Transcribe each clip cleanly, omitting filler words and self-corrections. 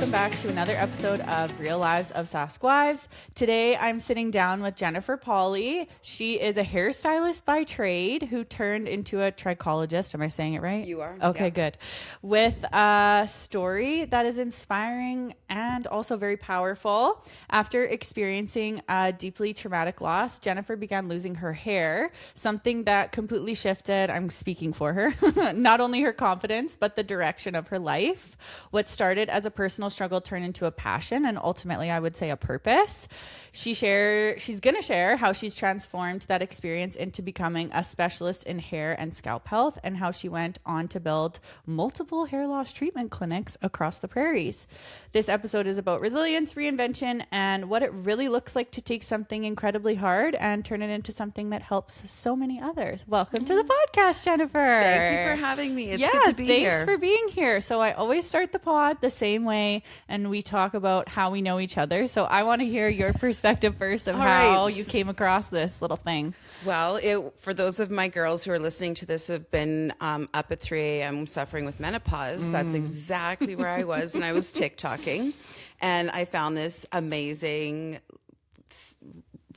welcome back to another episode of Real Lives of Sask Wives. Today, I'm sitting down with Jennifer Pauly. She is a hairstylist by trade who turned into a trichologist. Am I saying it right? You are. Okay, yeah. good. With a story that is inspiring and also very powerful. After experiencing a deeply traumatic loss, Jennifer began losing her hair, something that completely shifted, I'm speaking for her, not only her confidence, but the direction of her life. What started as a personal struggle turned into a passion and ultimately, I would say, a purpose. She's going to share how she's transformed that experience into becoming a specialist in hair and scalp health and how she went on to build multiple hair loss treatment clinics across the prairies. This episode is about resilience, reinvention, and what it really looks like to take something incredibly hard and turn it into something that helps so many others. Welcome to the podcast, Jennifer. Thank you for having me. It's good to be here. Thanks for being here. So I always start the pod the same way, and we talk about how we know each other. So I want to hear your perspective first of how you came across this little thing. Well, for those of my girls who are listening to this have been up at 3 a.m. suffering with menopause, that's exactly where I was, and I was TikToking, and I found this amazing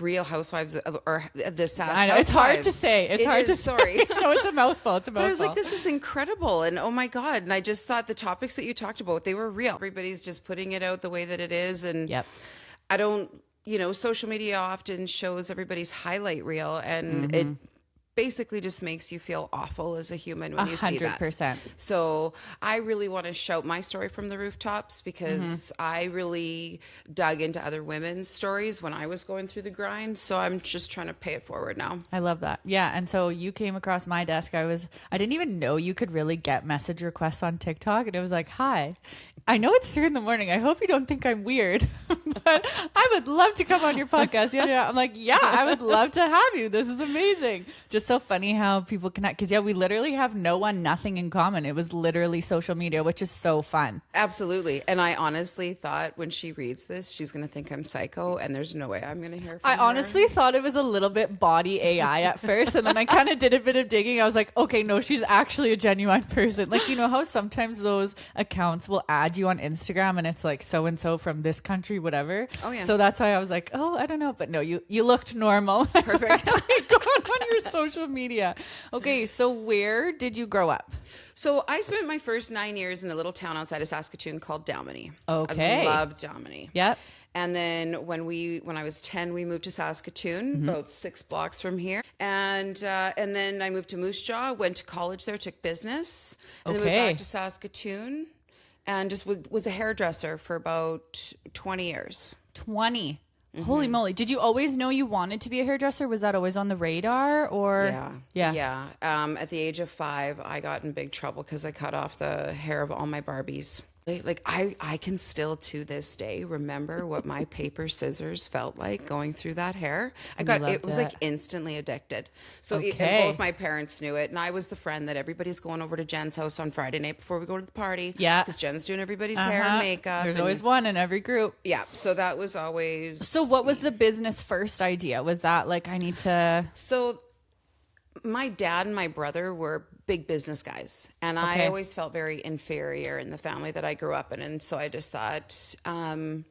Real Housewives or the Sask I know, Housewives. it's hard to say. Sorry. No, it's a mouthful. It's a mouthful. But I was like, this is incredible. And oh my God. And I just thought the topics that you talked about, they were real. Everybody's just putting it out the way that it is. And Yep. I don't, social media often shows everybody's highlight reel, and it basically just makes you feel awful as a human when you see that. 100%. So I really want to shout my story from the rooftops because I really dug into other women's stories when I was going through the grind. So I'm just trying to pay it forward now. I love that. Yeah. And so you came across my desk. I didn't even know you could really get message requests on TikTok. And it was like, hi, I know it's 3 a.m. I hope you don't think I'm weird, but I would love to come on your podcast. Yeah. I'm like, yeah, I would love to have you. This is amazing. Just so funny how people connect. Cause we literally have nothing in common. It was literally social media, which is so fun. Absolutely. And I honestly thought when she reads this, she's going to think I'm psycho, and there's no way I'm going to hear from her. I honestly thought it was a little bit body AI at first. And then I kind of did a bit of digging. I was like, okay, no, she's actually a genuine person. Like, you know how sometimes those accounts will add you on Instagram and it's like so-and-so from this country, whatever. Oh yeah. So that's why I was like, oh, I don't know. But no, you looked normal. Perfect. Going on your social media. Okay. So where did you grow up? So I spent my first 9 years in a little town outside of Saskatoon called Dalmeny. Okay. I loved Dalmeny. Yep. And then when I was 10, we moved to Saskatoon, about 6 blocks from here. And then I moved to Moose Jaw, went to college there, took business, and then moved back to Saskatoon, and just was a hairdresser for about 20 years. 20. Holy moly. Did you always know you wanted to be a hairdresser? Was that always on the radar or? Yeah. At the age of 5, I got in big trouble because I cut off the hair of all my Barbies. Like I can still to this day remember what my paper scissors felt like going through that hair. It was like instantly addicted. So and both my parents knew it, and I was the friend that everybody's going over to Jen's house on Friday night before we go to the party. Yeah, because Jen's doing everybody's hair and makeup. There's always one in every group. Yeah, so that was always. So what was the business first idea? Was that like I need to? So my dad and my brother were big business guys, and I always felt very inferior in the family that I grew up in, and so I just thought, I'm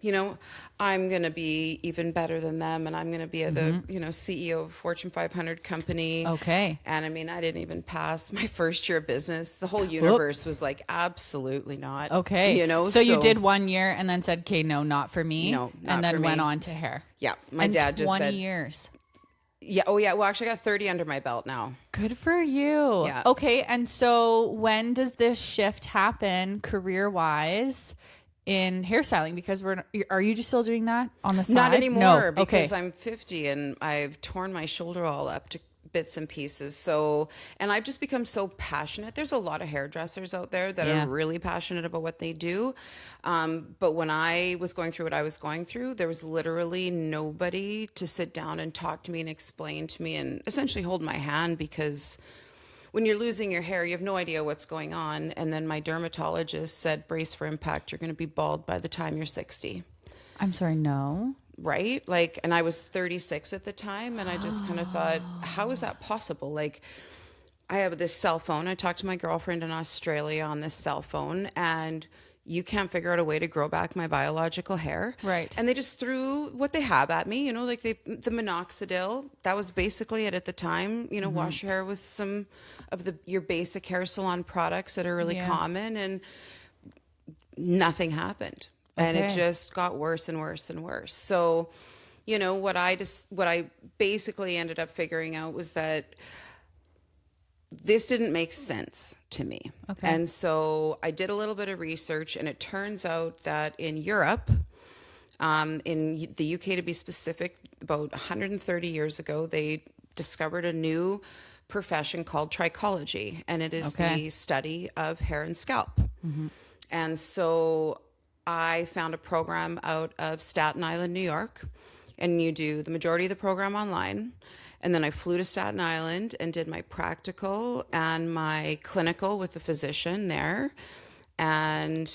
gonna be even better than them, and I'm gonna be the CEO of a Fortune 500 company. Okay. And I mean, I didn't even pass my first year of business. The whole universe was like, absolutely not. Okay. So you did 1 year and then said, okay, no, not for me. No, not and then for me. went on to hair. Yeah, my dad just said 20 years. Yeah. Oh, yeah. Well, actually, I got 30 under my belt now. Good for you. Yeah. Okay. And so when does this shift happen career-wise in hairstyling? Because are you just still doing that on the side? Not anymore, no. because I'm 50 and I've torn my shoulder all up to bits and pieces. So, and I've just become so passionate. There's a lot of hairdressers out there that are really passionate about what they do. But when I was going through what I was going through, there was literally nobody to sit down and talk to me and explain to me and essentially hold my hand, because when you're losing your hair, you have no idea what's going on. And then my dermatologist said, brace for impact. You're going to be bald by the time you're 60. I'm sorry, no. Right? Like, and I was 36 at the time, and I just kind of thought, how is that possible? Like, I have this cell phone. I talked to my girlfriend in Australia on this cell phone, and you can't figure out a way to grow back my biological hair. Right. And they just threw what they have at me, like the minoxidil. That was basically it at the time. Wash your hair with some of your basic hair salon products that are really common, and nothing happened. And it just got worse and worse and worse. So, what I basically ended up figuring out was that this didn't make sense to me. Okay. And so I did a little bit of research, and it turns out that in Europe, in the UK to be specific, about 130 years ago, they discovered a new profession called trichology, and it is the study of hair and scalp. And so I found a program out of Staten Island, New York, and you do the majority of the program online. And then I flew to Staten Island and did my practical and my clinical with the physician there, and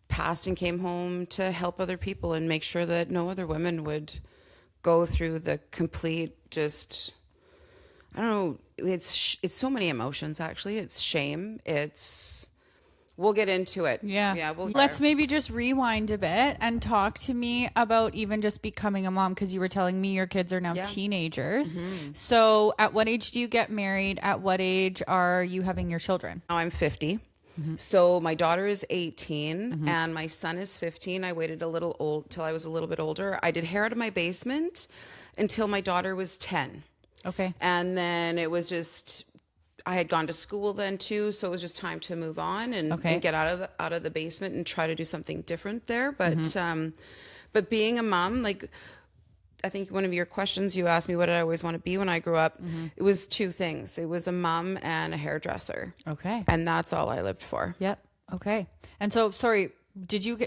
passed and came home to help other people and make sure that no other women would go through the complete I don't know, it's so many emotions, actually. It's shame. We'll get into it. Yeah. Let's maybe just rewind a bit and talk to me about even just becoming a mom, because you were telling me your kids are now teenagers. So at what age do you get married? At what age are you having your children? Now I'm 50. So my daughter is 18 and my son is 15. I waited till I was a little bit older. I did hair out of my basement until my daughter was 10. Okay. And then it was just, I had gone to school then too, so it was just time to move on and get out of the basement and try to do something different there. But being a mom, like, I think one of your questions, you asked me what did I always want to be when I grew up. It was two things. It was a mom and a hairdresser. Okay. And that's all I lived for. Yep. Okay. And so, sorry,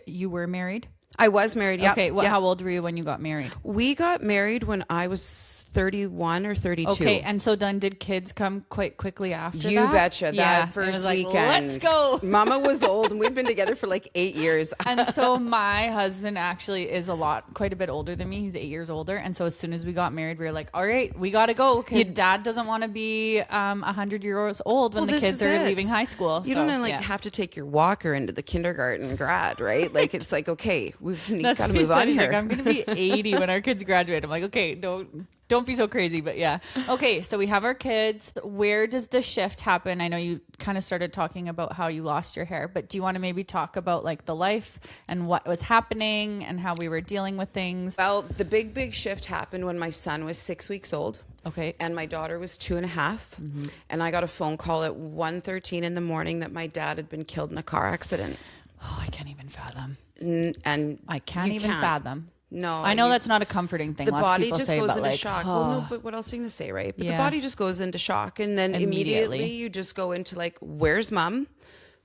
you were married? I was married. Yeah. Okay. How old were you when you got married? We got married when I was 31 or 32. Okay. And so then did kids come quite quickly after that? You betcha. That first weekend. Let's go. Mama was old and we'd been together for like 8 years. And so my husband actually is quite a bit older than me. He's 8 years older. And so as soon as we got married, we were like, all right, we got to go, because dad doesn't want to be 100 years old when the kids are leaving high school. You don't have to take your walker into the kindergarten grad, right? Like, it's like, okay, we've got to move on here. Like, I'm going to be 80 when our kids graduate. I'm like, okay, don't be so crazy, but yeah. Okay, so we have our kids. Where does the shift happen? I know you kind of started talking about how you lost your hair, but do you want to maybe talk about like the life and what was happening and how we were dealing with things? Well, the big shift happened when my son was 6 weeks old. Okay. And my daughter was 2.5. And I got a phone call at 1:13 in the morning that my dad had been killed in a car accident. Oh, I can't even fathom. And I can't even fathom. No, I know that's not a comforting thing. The Lots body of people just say, goes but into like, shock. Oh. Well, no, but what else are you going to say, right? But the body just goes into shock, and then immediately you just go into like, where's mom?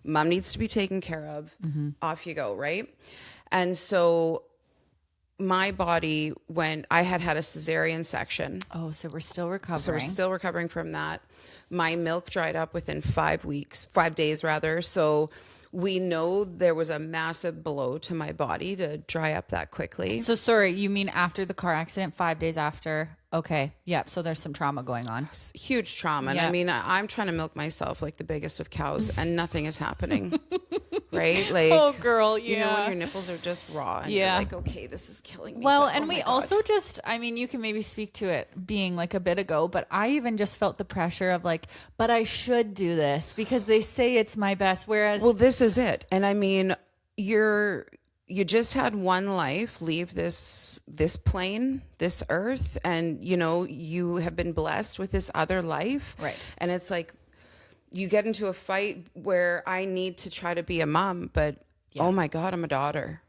Mom needs to be taken care of. Off you go, right? And so my body, when I had a cesarean section. Oh, so we're still recovering. So we're still recovering from that. My milk dried up within 5 days rather. So we know there was a massive blow to my body to dry up that quickly. So sorry, you mean after the car accident, 5 days after? Okay. Yep. So there's some trauma going on. Huge trauma. And I mean, I'm trying to milk myself like the biggest of cows and nothing is happening. Right? Like, oh girl, you know, when your nipples are just raw and you're like, okay, this is killing me. Well, but, and we also just, I mean, you can maybe speak to it being like a bit ago, but I even just felt the pressure of like, but I should do this because they say it's my best. Whereas, well, this is it. And I mean, you just had one life leave this plane, this earth, and you know, you have been blessed with this other life. Right. And it's like, you get into a fight where I need to try to be a mom, but oh my God, I'm a daughter.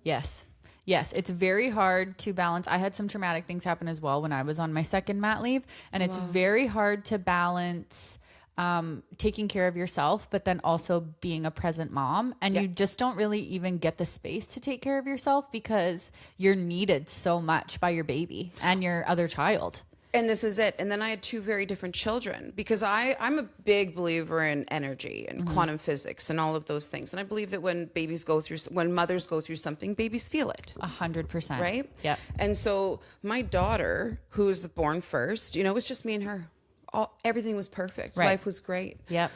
Yes. Yes. It's very hard to balance. I had some traumatic things happen as well when I was on my second mat leave, and it's very hard to balance taking care of yourself, but then also being a present mom. And you just don't really even get the space to take care of yourself because you're needed so much by your baby and your other child. And this is it. And then I had two very different children because I'm a big believer in energy and quantum physics and all of those things. And I believe that when mothers go through something, babies feel it. 100%. Right? Yep. And so my daughter, who was born first, you know, it was just me and her everything was perfect. Right. Life was great. Yep.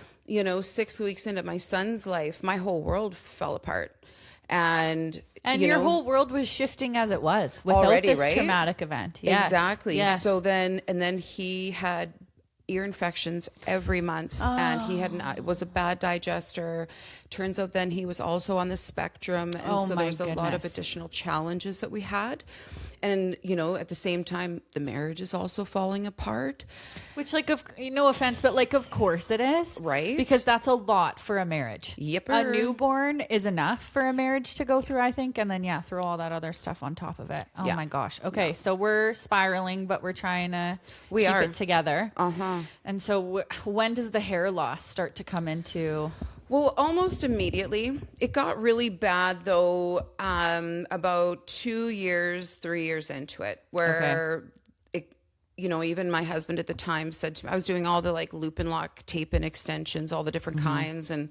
6 weeks into my son's life, my whole world fell apart. And your whole world was shifting as it was without already, this right? traumatic event. Yes. Exactly. Yes. So then he had ear infections every month, and it was a bad digester. Turns out then he was also on the spectrum, and so there was a lot of additional challenges that we had. And at the same time, the marriage is also falling apart. Which, no offense, but of course it is, right? Because that's a lot for a marriage. Yipper. A newborn is enough for a marriage to go through, I think, and then throw all that other stuff on top of it. Oh my gosh. Okay, so we're spiraling, but we're trying to keep it together. And so, when does the hair loss start to come into? Well, almost immediately. It got really bad, though, about 2 years, 3 years into it, where, even my husband at the time said to me, I was doing all the loop and lock tape and extensions, all the different kinds. And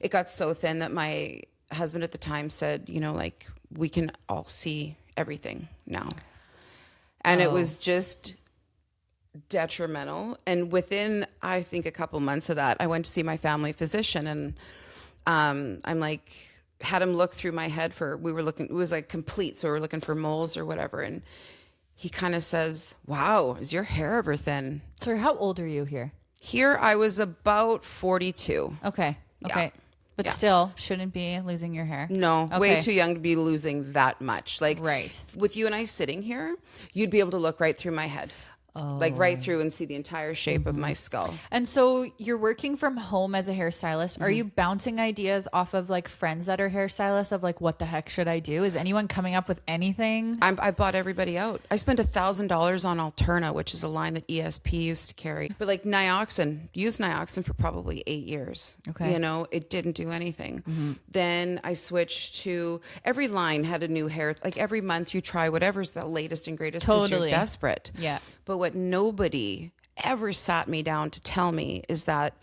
it got so thin that my husband at the time said, we can all see everything now. And it was just detrimental. And within, I think, a couple months of that, I went to see my family physician, and had him look through my head it was complete. So we were looking for moles or whatever. And he kind of says, wow, is your hair ever thin? Sorry, how old are you here? Here, I was about 42. Okay. Yeah. But still, shouldn't be losing your hair. No, way too young to be losing that much. Right. With you and I sitting here, you'd be able to look right through my head. Right through and see the entire shape of my skull. And so you're working from home as a hairstylist. Are you bouncing ideas off of friends that are hairstylists of what the heck should I do? Is anyone coming up with anything? I bought everybody out. I spent $1,000 on Alterna, which is a line that ESP used to carry. But used Nioxin for probably 8 years. Okay. It didn't do anything. Then I switched to, every line had a new hair. Every month you try whatever's the latest and greatest because you're desperate. Yeah. But what nobody ever sat me down to tell me is that,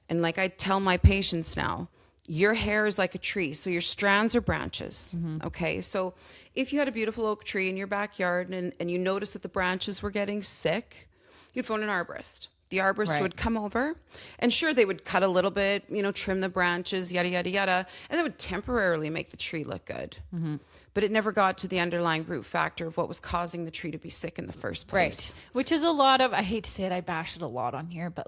and I tell my patients now, your hair is like a tree. So your strands are branches. Okay. So if you had a beautiful oak tree in your backyard and you noticed that the branches were getting sick, you'd phone an arborist. The arborist would come over, and sure, they would cut a little bit, trim the branches, yada, yada, yada, and that would temporarily make the tree look good. But it never got to the underlying root factor of what was causing the tree to be sick in the first place. Right. Which is a lot of, I hate to say it, I bash it a lot on here, but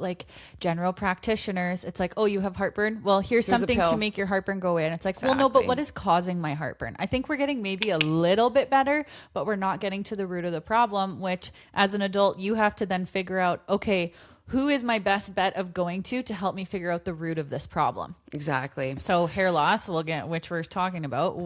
general practitioners, it's oh, you have heartburn? Well, here's something to make your heartburn go away. And it's well, no, but what is causing my heartburn? I think we're getting maybe a little bit better, but we're not getting to the root of the problem, which as an adult, you have to then figure out, okay, who is my best bet of going to help me figure out the root of this problem? Exactly. So hair loss, which we're talking about,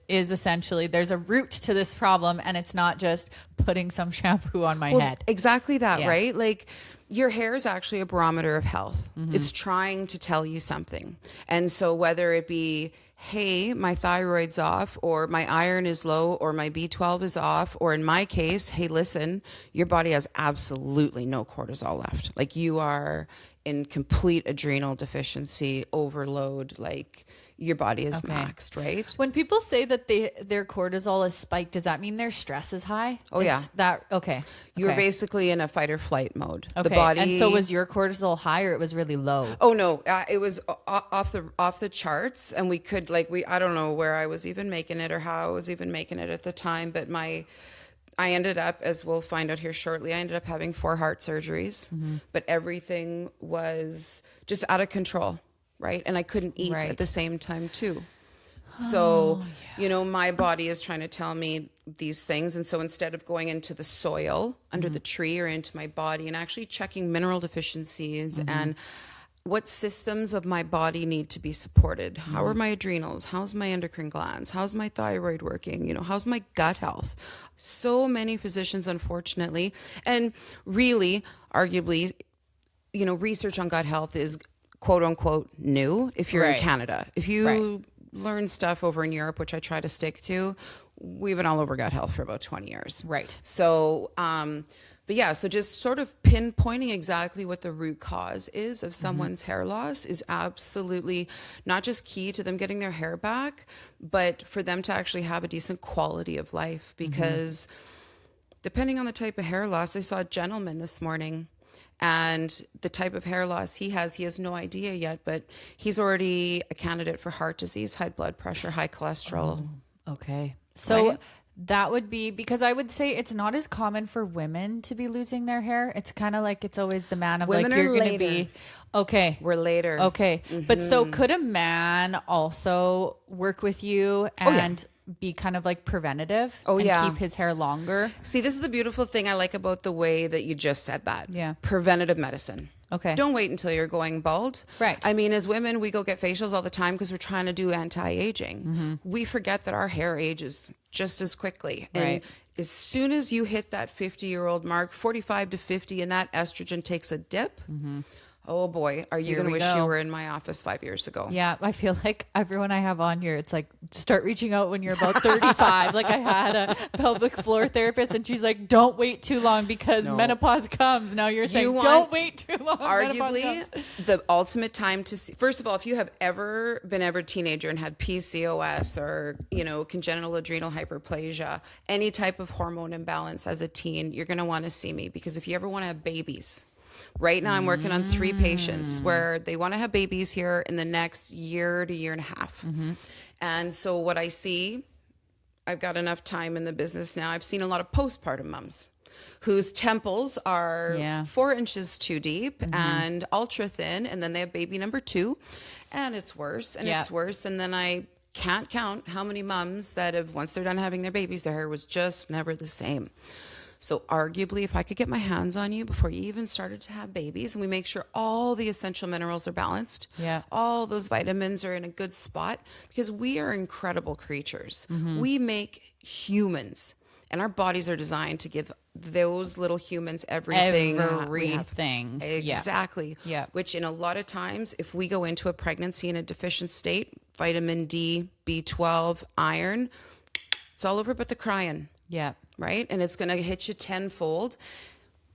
is essentially there's a root to this problem, and it's not just putting some shampoo on my head. Exactly that, right? Your hair is actually a barometer of health. It's trying to tell you something. And so whether it be, hey, my thyroid's off, or my iron is low, or my B12 is off, or in my case, hey, listen, your body has absolutely no cortisol left. You are in complete adrenal deficiency, overload, your body is maxed, right? When people say that their cortisol is spiked, does that mean their stress is high? Oh, yeah. Okay. You're basically in a fight or flight mode. Okay. The body. And so was your cortisol high, or it was really low? Oh no, it was off the charts, and we could I don't know where I was even making it or how I was even making it at the time, but I ended up, as we'll find out here shortly, I ended up having 4 heart surgeries, but everything was just out of control. Right. And I couldn't eat at the same time too. So, my body is trying to tell me these things. And so instead of going into the soil under the tree or into my body and actually checking mineral deficiencies and what systems of my body need to be supported, how are my adrenals? How's my endocrine glands? How's my thyroid working? How's my gut health? So many physicians, unfortunately, and really, arguably, research on gut health is quote unquote new if you're in Canada. If you learn stuff over in Europe, which I try to stick to, we've been all over gut health for about 20 years. Right. So, so just sort of pinpointing exactly what the root cause is of someone's hair loss is absolutely not just key to them getting their hair back, but for them to actually have a decent quality of life. Because depending on the type of hair loss, I saw a gentleman this morning, And the type of hair loss he has no idea yet, but he's already a candidate for heart disease, high blood pressure, high cholesterol. Okay. So Right? that would be, because I would say it's not as common for women to be losing their hair. It's kind of like, it's always the man of Women like, are you're going to later. be, okay. We're later. Okay. But so could a man also work with you and be kind of like preventative and keep his hair longer? See, this is the beautiful thing I like about the way that you just said that. Yeah. Preventative medicine. Okay. Don't wait until you're going bald. Right. I mean, as women, we go get facials all the time because we're trying to do anti-aging. We forget that our hair ages just as quickly. And Right. as soon as you hit that 50-year-old mark, 45 to 50, and that estrogen takes a dip, oh boy, are you Here going to we wish go. you were in my office 5 years ago. Yeah, I feel like everyone I have on here, it's like, start reaching out when you're about 35. Like I had a pelvic floor therapist and she's like, don't wait too long because menopause comes. Now you're saying, don't wait too long. Arguably, the ultimate time to see. First of all, if you have ever been a teenager and had PCOS or, congenital adrenal hyperplasia, any type of hormone imbalance as a teen, you're going to want to see me, because if you ever want to have babies, right now I'm working on 3 patients where they want to have babies here in the next year to year and a half. And so what I see, I've got enough time in the business now. I've seen a lot of postpartum moms whose temples are 4 inches too deep and ultra thin. And then they have baby number 2 and it's worse and it's worse. And then I can't count how many moms that have, once they're done having their babies, their hair was just never the same. So arguably, if I could get my hands on you before you even started to have babies, and we make sure all the essential minerals are balanced, all those vitamins are in a good spot, because we are incredible creatures. We make humans, and our bodies are designed to give those little humans everything. Everything. Exactly. Yeah. Which in a lot of times, if we go into a pregnancy in a deficient state, vitamin D, B12, iron, it's all over but the crying. Yeah. Right? And it's going to hit you tenfold.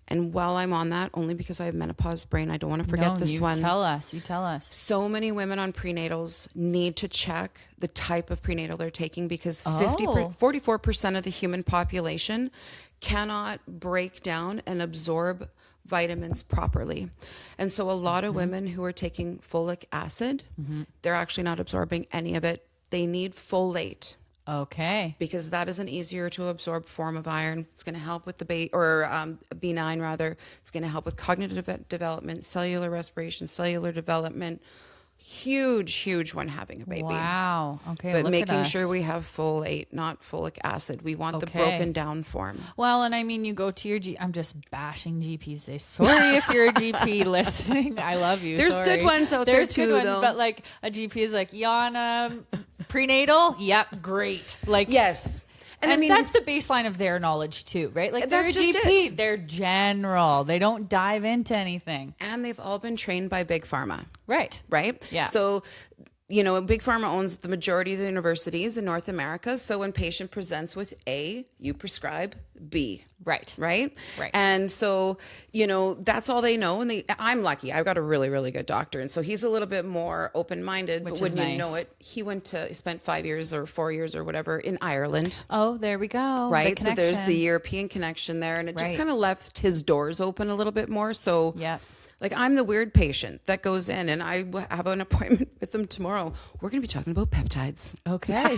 And while I'm on that, only because I have menopause brain, I don't want to forget this one. You tell us. So many women on prenatals need to check the type of prenatal they're taking, because 44% of the human population cannot break down and absorb vitamins properly. And so a lot of women who are taking folic acid, they're actually not absorbing any of it. They need folate. Okay. Because that is an easier to absorb form of iron. It's going to help with the B9 rather. It's going to help with cognitive development, cellular respiration, cellular development. Huge one having a baby. Wow. Okay. But look making at sure us. we have folate, not folic acid. We want the broken down form. Well, and I mean, you go to your I'm just bashing GPs today. Sorry if you're a GP listening. I love you. There's Sorry. good ones out There's there good too, ones, though. but like a GP is like, Yana, prenatal? Yep, great. Like, Yes. And I mean, that's the baseline of their knowledge too, right? Like they're a That's just GP. it. They're general. They don't dive into anything. and they've all been trained by Big Pharma. Right. Right? Yeah. So, Big Pharma owns the majority of the universities in North America. So when patient presents with A, you prescribe B. Right. Right? Right. And so, that's all they know. And I'm lucky. I've got a really, really good doctor. And so he's a little bit more open-minded. Which but is when you nice. know it, he spent 5 years or 4 years or whatever in Ireland. Oh, there we go. Right. The So there's the connection. European connection there. And it just Right. kind of left his doors open a little bit more. So Yeah. like I'm the weird patient that goes in, and I have an appointment with them tomorrow. We're going to be talking about peptides. Okay.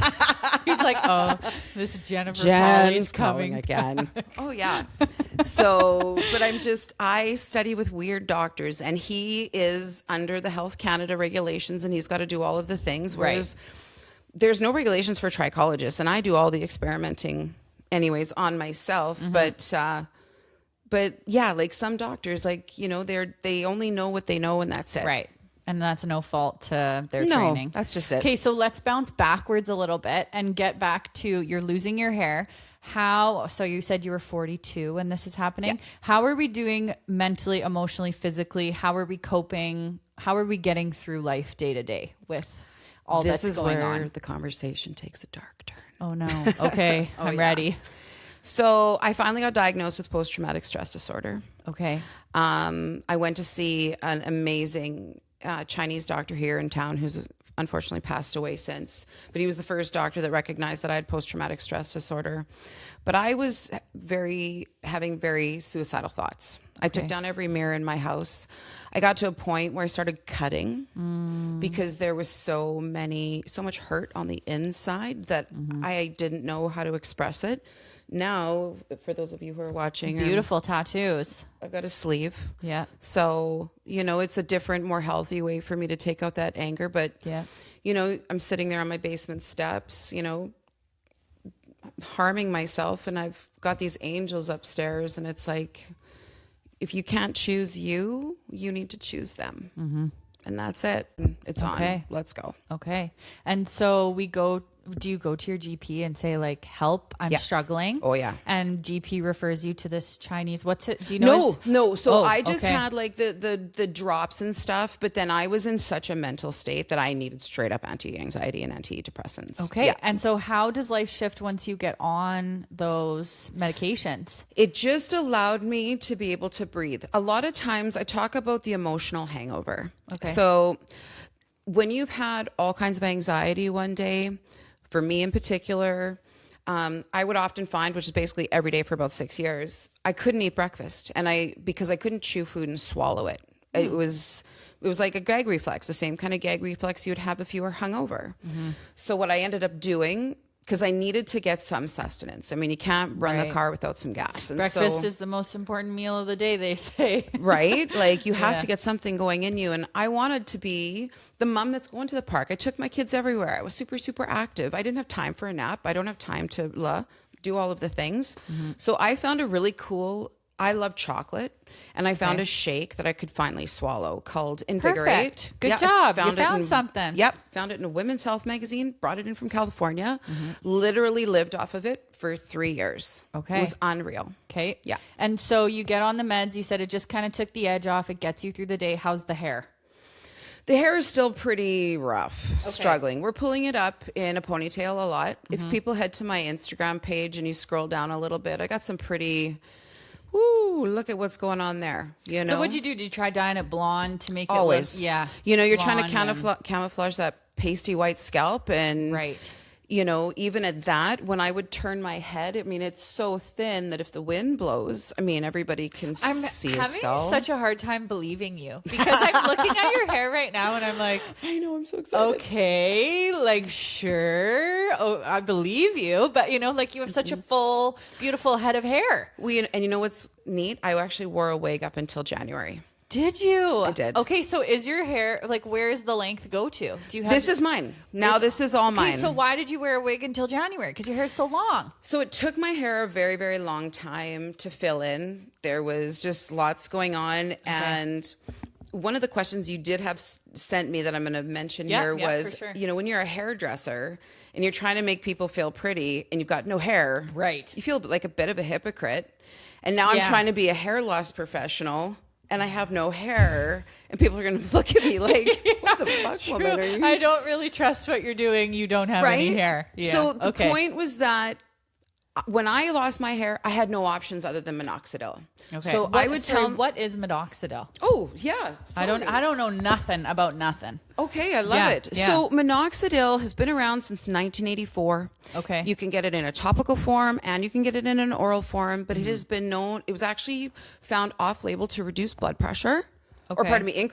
He's like, oh, this Jennifer Jen's Polly's coming again. Oh yeah. So, but I study with weird doctors, and he is under the Health Canada regulations, and he's got to do all of the things. Whereas there's no regulations for trichologists, and I do all the experimenting anyways on myself. But yeah, like some doctors, they only know what they know, and that's it. Right. And that's no fault to their training. That's just it. Okay, so let's bounce backwards a little bit and get back to you're losing your hair. So you said you were 42 when this is happening. Yeah. How are we doing mentally, emotionally, physically? How are we coping? How are we getting through life day to day with all This that's is going where on? the conversation takes a dark turn. Oh no. Okay, I'm yeah. ready. So I finally got diagnosed with post-traumatic stress disorder. Okay. I went to see an amazing Chinese doctor here in town who's unfortunately passed away since, but he was the first doctor that recognized that I had post-traumatic stress disorder. But I was having very suicidal thoughts. I took down every mirror in my house. I got to a point where I started cutting because there was so much hurt on the inside that I didn't know how to express it. Now, for those of you who are watching, Beautiful tattoos. I've got a sleeve. Yeah. So, it's a different, more healthy way for me to take out that anger. But, I'm sitting there on my basement steps, harming myself, and I've got these angels upstairs, and it's like, if you can't choose you need to choose them. And that's it. It's on. Let's go. Okay. And so do you go to your GP and say like, help, I'm struggling? Oh yeah. And GP refers you to this Chinese, what's it? Do you know? No. So I just had like the drops and stuff, but then I was in such a mental state that I needed straight up anti-anxiety and antidepressants. Okay. Yeah. And so how does life shift once you get on those medications? It just allowed me to be able to breathe. A lot of times I talk about the emotional hangover. Okay. So when you've had all kinds of anxiety one day, for me in particular, I would often find, which is basically every day for about 6 years, I couldn't eat breakfast, because I couldn't chew food and swallow it. It was like a gag reflex, the same kind of gag reflex you would have if you were hungover. So what I ended up doing, because I needed to get some sustenance. I mean, you can't run the car without some gas. And breakfast is the most important meal of the day, they say. Right? Like you have to get something going in you. And I wanted to be the mom that's going to the park. I took my kids everywhere. I was super, super active. I didn't have time for a nap. I don't have time to do all of the things. So I found a really cool, I love chocolate. And I found a shake that I could finally swallow called Invigorate. Perfect. Good job. You found something. Yep. Found it in a women's health magazine, brought it in from California, literally lived off of it for 3 years. Okay. It was unreal. Okay. Yeah. And so you get on the meds. You said it just kind of took the edge off. It gets you through the day. How's the hair? The hair is still pretty rough, struggling. We're pulling it up in a ponytail a lot. If people head to my Instagram page and you scroll down a little bit, I got some pretty... Ooh, look at what's going on there. So what'd you do? Did you try dyeing it blonde to make it always? Look, you're trying to camouflage that pasty white scalp, and right. Even at that, when I would turn my head, I mean, it's so thin that if the wind blows, I mean, everybody can see your skull. I'm having such a hard time believing you because I'm looking at your hair right now and I'm like, I know, I'm so excited. Okay, like, sure. Oh, I believe you. But, like you have such a full, beautiful head of hair. And you know what's neat? I actually wore a wig up until January. Did you? I did. Okay, so is your hair, like, where is the length go to? Do you have This is mine. Now this is all mine. So why did you wear a wig until January? Because your hair is so long. So it took my hair a very, very long time to fill in. There was just lots going on. Okay. And one of the questions you did have sent me that I'm going to mention here was, when you're a hairdresser and you're trying to make people feel pretty and you've got no hair, right? You feel like a bit of a hypocrite. And now I'm trying to be a hair loss professional. And I have no hair, and people are going to look at me like, what the fuck, woman, are you? I don't really trust what you're doing. You don't have any hair. Yeah. So the point was that when I lost my hair, I had no options other than minoxidil. Okay. So I would tell them, what is minoxidil? Oh, yeah. Sorry. I don't know nothing about nothing. Okay, I love it. Yeah. So minoxidil has been around since 1984. Okay. You can get it in a topical form and you can get it in an oral form, but it has been known, it was actually found off-label to reduce blood pressure. Okay. Or pardon me,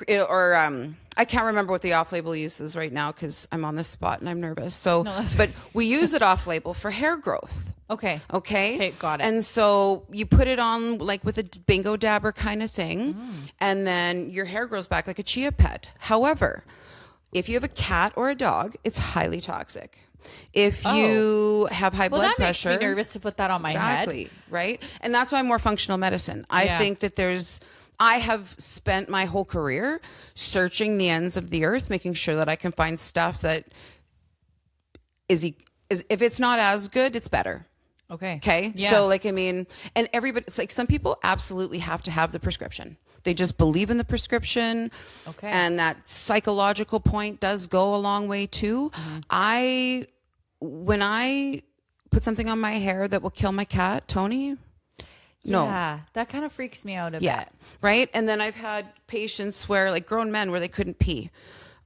I can't remember what the off-label use is right now because I'm on the spot and I'm nervous. So, but we use it off-label for hair growth. Okay. Okay, got it. And so you put it on like with a bingo dabber kind of thing, and then your hair grows back like a chia pet. However, if you have a cat or a dog, it's highly toxic. If you have high blood pressure, that makes me nervous to put that on my head. Exactly, right? And that's why I'm more functional medicine. I think that I have spent my whole career searching the ends of the earth, making sure that I can find stuff that is if it's not as good, it's better. Okay. Okay. Yeah. So and everybody, it's like some people absolutely have to have the prescription. They just believe in the prescription. Okay. And that psychological point does go a long way too. When I put something on my hair that will kill my cat, Tony, no. Yeah, that kind of freaks me out a bit. Right? And then I've had patients where, like grown men, where they couldn't pee.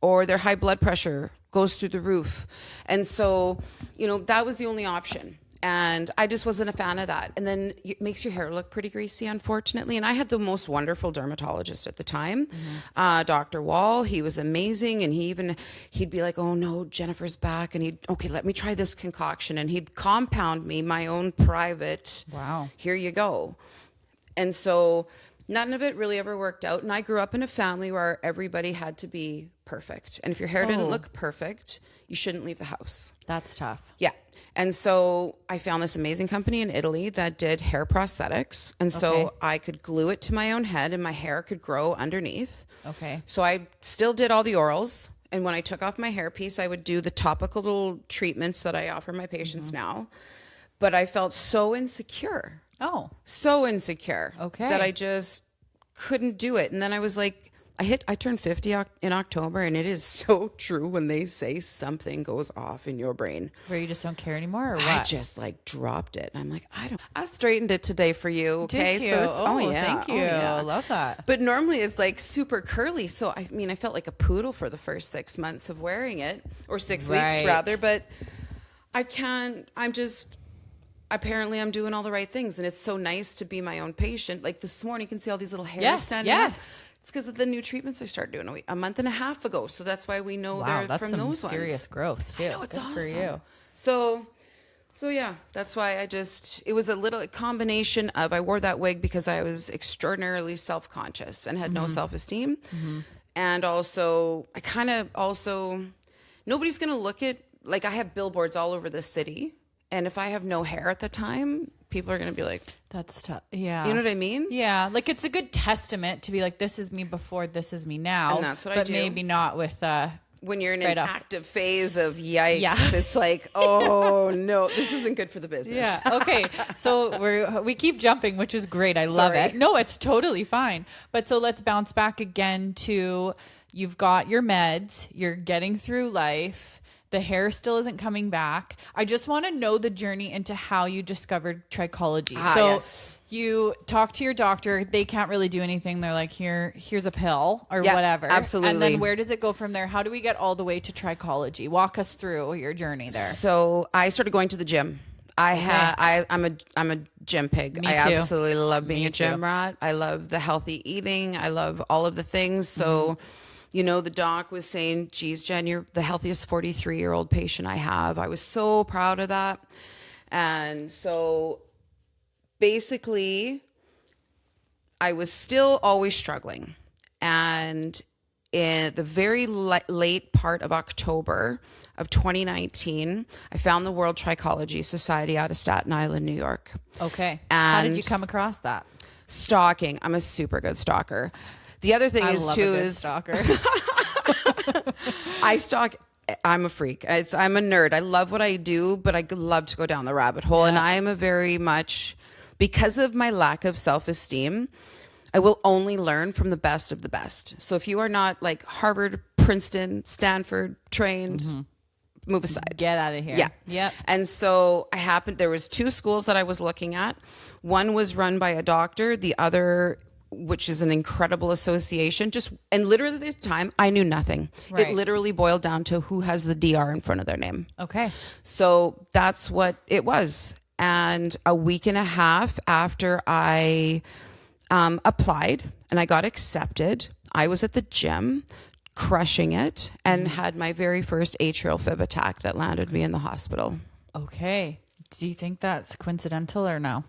or their high blood pressure goes through the roof. And so, that was the only option. And I just wasn't a fan of that. And then it makes your hair look pretty greasy, unfortunately. And I had the most wonderful dermatologist at the time, Dr. Wall. He was amazing. And he'd be like, oh no, Jennifer's back. And okay, let me try this concoction. And he'd compound me my own private, wow, here you go. And so none of it really ever worked out. And I grew up in a family where everybody had to be perfect. And if your hair didn't look perfect, you shouldn't leave the house. That's tough. Yeah. And so I found this amazing company in Italy that did hair prosthetics. And so I could glue it to my own head and my hair could grow underneath. Okay. So I still did all the orals. And when I took off my hairpiece, I would do the topical treatments that I offer my patients now. But I felt so insecure. Oh. So insecure. Okay. That I just couldn't do it. And then I was like, I turned 50 in October, and it is so true when they say something goes off in your brain. Where you just don't care anymore, or what? I just dropped it. I'm like, I straightened it today for you. Okay. Did you? So it's, thank you. Oh, yeah. I love that. But normally it's super curly. So I felt like a poodle for the first 6 months of wearing it, or 6 weeks rather. But apparently I'm doing all the right things. And it's so nice to be my own patient. Like this morning, you can see all these little hairs standing up. It's because of the new treatments I started doing a month and a half ago. So that's why we know they're from those ones. Serious growth too. I know, it's good awesome. For you. So yeah, that's why it was a combination of, I wore that wig because I was extraordinarily self-conscious and had no self-esteem. And also, nobody's going to look at, I have billboards all over the city. And if I have no hair at the time, people are going to be like, that's tough. Yeah. You know what I mean? Yeah. It's a good testament to be like, this is me before, this is me now. And that's what I do. But maybe not with, when you're in an active phase of yikes, it's like, oh no, this isn't good for the business. Yeah. Okay. So we keep jumping, which is great. I love it. No, it's totally fine. But so let's bounce back again to, you've got your meds, you're getting through life. The hair still isn't coming back. I just want to know the journey into how you discovered trichology. Yes. You talk to your doctor. They can't really do anything. They're like, here's a pill or whatever. Absolutely. And then where does it go from there? How do we get all the way to trichology? Walk us through your journey there. So I started going to the gym. I'm a gym pig. Me I too. absolutely love being Me a gym too. rat. I love the healthy eating. I love all of the things. So, the doc was saying, geez, Jen, you're the healthiest 43-year-old patient I have. I was so proud of that. And so basically, I was still always struggling. And in the very late part of October of 2019, I found the World Trichology Society out of Staten Island, New York. Okay. And how did you come across that? Stalking. I'm a super good stalker. The other thing stalker. I stalk. I'm a freak. I'm a nerd. I love what I do, but I love to go down the rabbit hole. Yeah. And I am a very much, because of my lack of self-esteem, I will only learn from the best of the best. So if you are not like Harvard, Princeton, Stanford trained, move aside. Get out of here. Yeah. Yep. And so there was 2 schools that I was looking at. One was run by a doctor. The other, which is an incredible association, and literally at the time, I knew nothing. Right. It literally boiled down to who has the DR in front of their name. Okay. So that's what it was. And a week and a half after I applied and I got accepted, I was at the gym crushing it and had my very first atrial fib attack that landed me in the hospital. Okay. Do you think that's coincidental or no?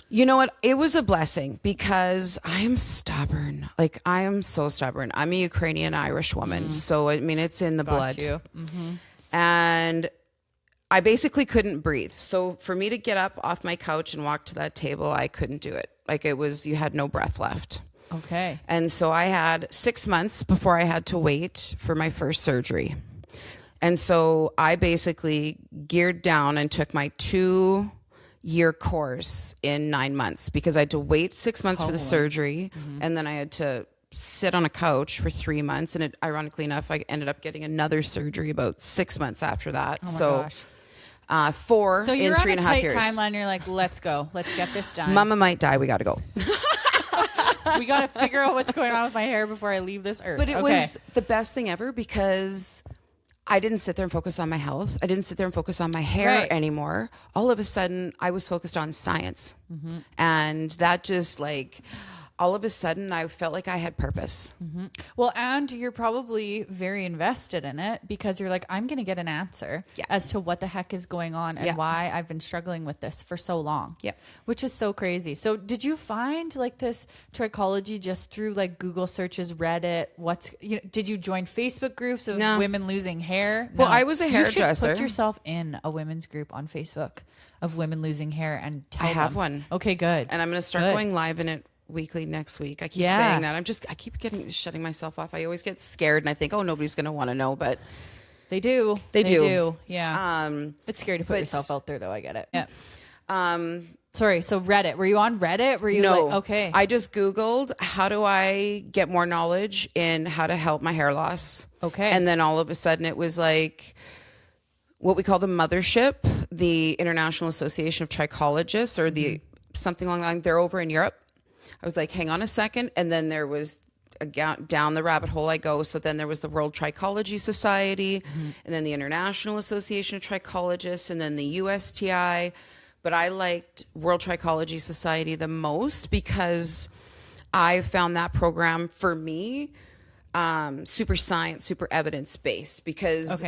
You know what? It was a blessing because I am stubborn. I am so stubborn. I'm a Ukrainian Irish woman. So, it's in the blood. You. Mm-hmm. And I basically couldn't breathe. So for me to get up off my couch and walk to that table, I couldn't do it. You had no breath left. Okay. And so I had 6 months before I had to wait for my first surgery. And so I basically geared down and took my 2-year course in 9 months because I had to wait 6 months for the surgery. And then I had to sit on a couch for 3 months. And ironically enough, I ended up getting another surgery about 6 months after that. Oh my gosh. 4 in 3.5 years. Timeline. You're like, let's go. Let's get this done. Mama might die. We got to go. We got to figure out what's going on with my hair before I leave this earth. But it was the best thing ever because I didn't sit there and focus on my health. I didn't sit there and focus on my hair anymore. All of a sudden, I was focused on science. And that just like, all of a sudden, I felt like I had purpose. Well, and you're probably very invested in it because you're like, I'm going to get an answer as to what the heck is going on and why I've been struggling with this for so long. Yeah. Which is so crazy. So did you find like this trichology just through like Google searches, Reddit? Did you join Facebook groups of women losing hair? Well, I was a hairdresser. You should put yourself in a women's group on Facebook of women losing hair and tell them. I have one. Okay, good. And I'm going to start going live in it weekly next week. I keep saying that. I keep shutting myself off. I always get scared and I think, oh, nobody's going to want to know, but they do. They do. Yeah. It's scary to put yourself out there though. I get it. Yeah. Sorry. So Reddit, were you on Reddit? Were you no, like, okay. I just Googled how do I get more knowledge in how to help my hair loss. Okay. And then all of a sudden it was like what we call the mothership, the International Association of Trichologists or the something along the line. They're over in Europe. I was like, hang on a second. And then there was down the rabbit hole I go. So then there was the World Trichology Society and then the International Association of Trichologists and then the USTI. But I liked World Trichology Society the most because I found that program for me super science, super evidence based because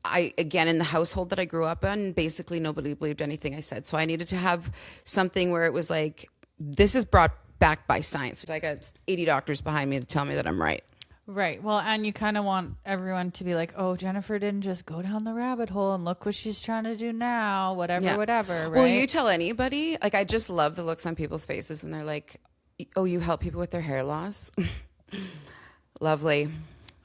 again, in the household that I grew up in, basically nobody believed anything I said. So I needed to have something where it was like, this is backed by science. I got 80 doctors behind me to tell me that I'm right. Right. Well, and you kind of want everyone to be like, oh, Jennifer didn't just go down the rabbit hole and look what she's trying to do now, whatever. Right? Well, you tell anybody, like, I just love the looks on people's faces when they're like, oh, you help people with their hair loss. Lovely.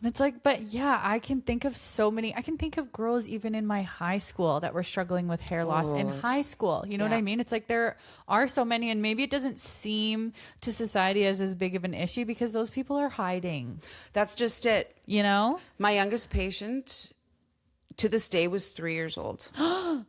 And it's like, but yeah, I can think of girls even in my high school that were struggling with hair loss in high school. You know what I mean? It's like there are so many, and maybe it doesn't seem to society as big of an issue because those people are hiding. That's just it. You know? My youngest patient to this day was 3 years old.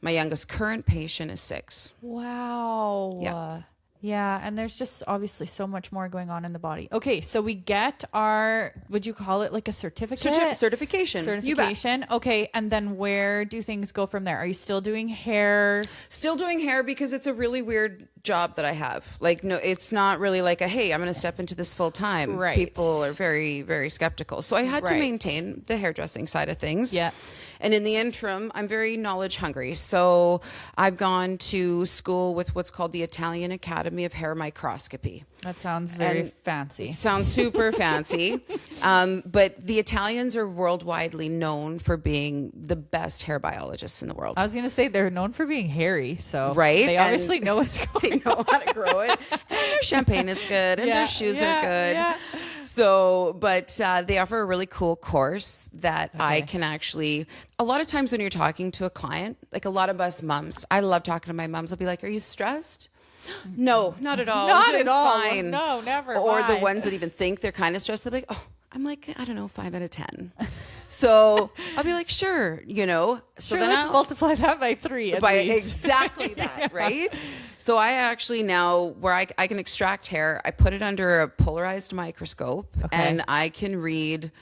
My youngest current patient is 6. Wow. Yeah. Yeah, and there's just obviously so much more going on in the body. Okay, so we get our, would you call it like a certificate? Certification. Certification. Okay, and then where do things go from there? Are you still doing hair? Still doing hair because it's a really weird job that I have. Like, no, it's not really like hey, I'm going to step into this full time. Right. People are very, very skeptical. So I had to maintain the hairdressing side of things. Yeah. And in the interim, I'm very knowledge hungry. So I've gone to school with what's called the Italian Academy of Hair Microscopy. That sounds very fancy. Sounds super fancy. But the Italians are worldwidely known for being the best hair biologists in the world. I was going to say they're known for being hairy. So they obviously know what's going on. They know how to grow it. And their champagne is good. And their shoes are good. Yeah. So, but they offer a really cool course that I can actually, a lot of times when you're talking to a client, like a lot of us moms, I love talking to my moms. I'll be like, are you stressed? No, not at all. Not at all. Fine. No, never. Or the ones that even think they're kind of stressed. They're like, oh, I'm like, I don't know, 5 out of 10. So I'll be like, sure, you know. So then let's multiply that by 3 at least. Exactly that, right? So I actually now, where I can extract hair, I put it under a polarized microscope and I can read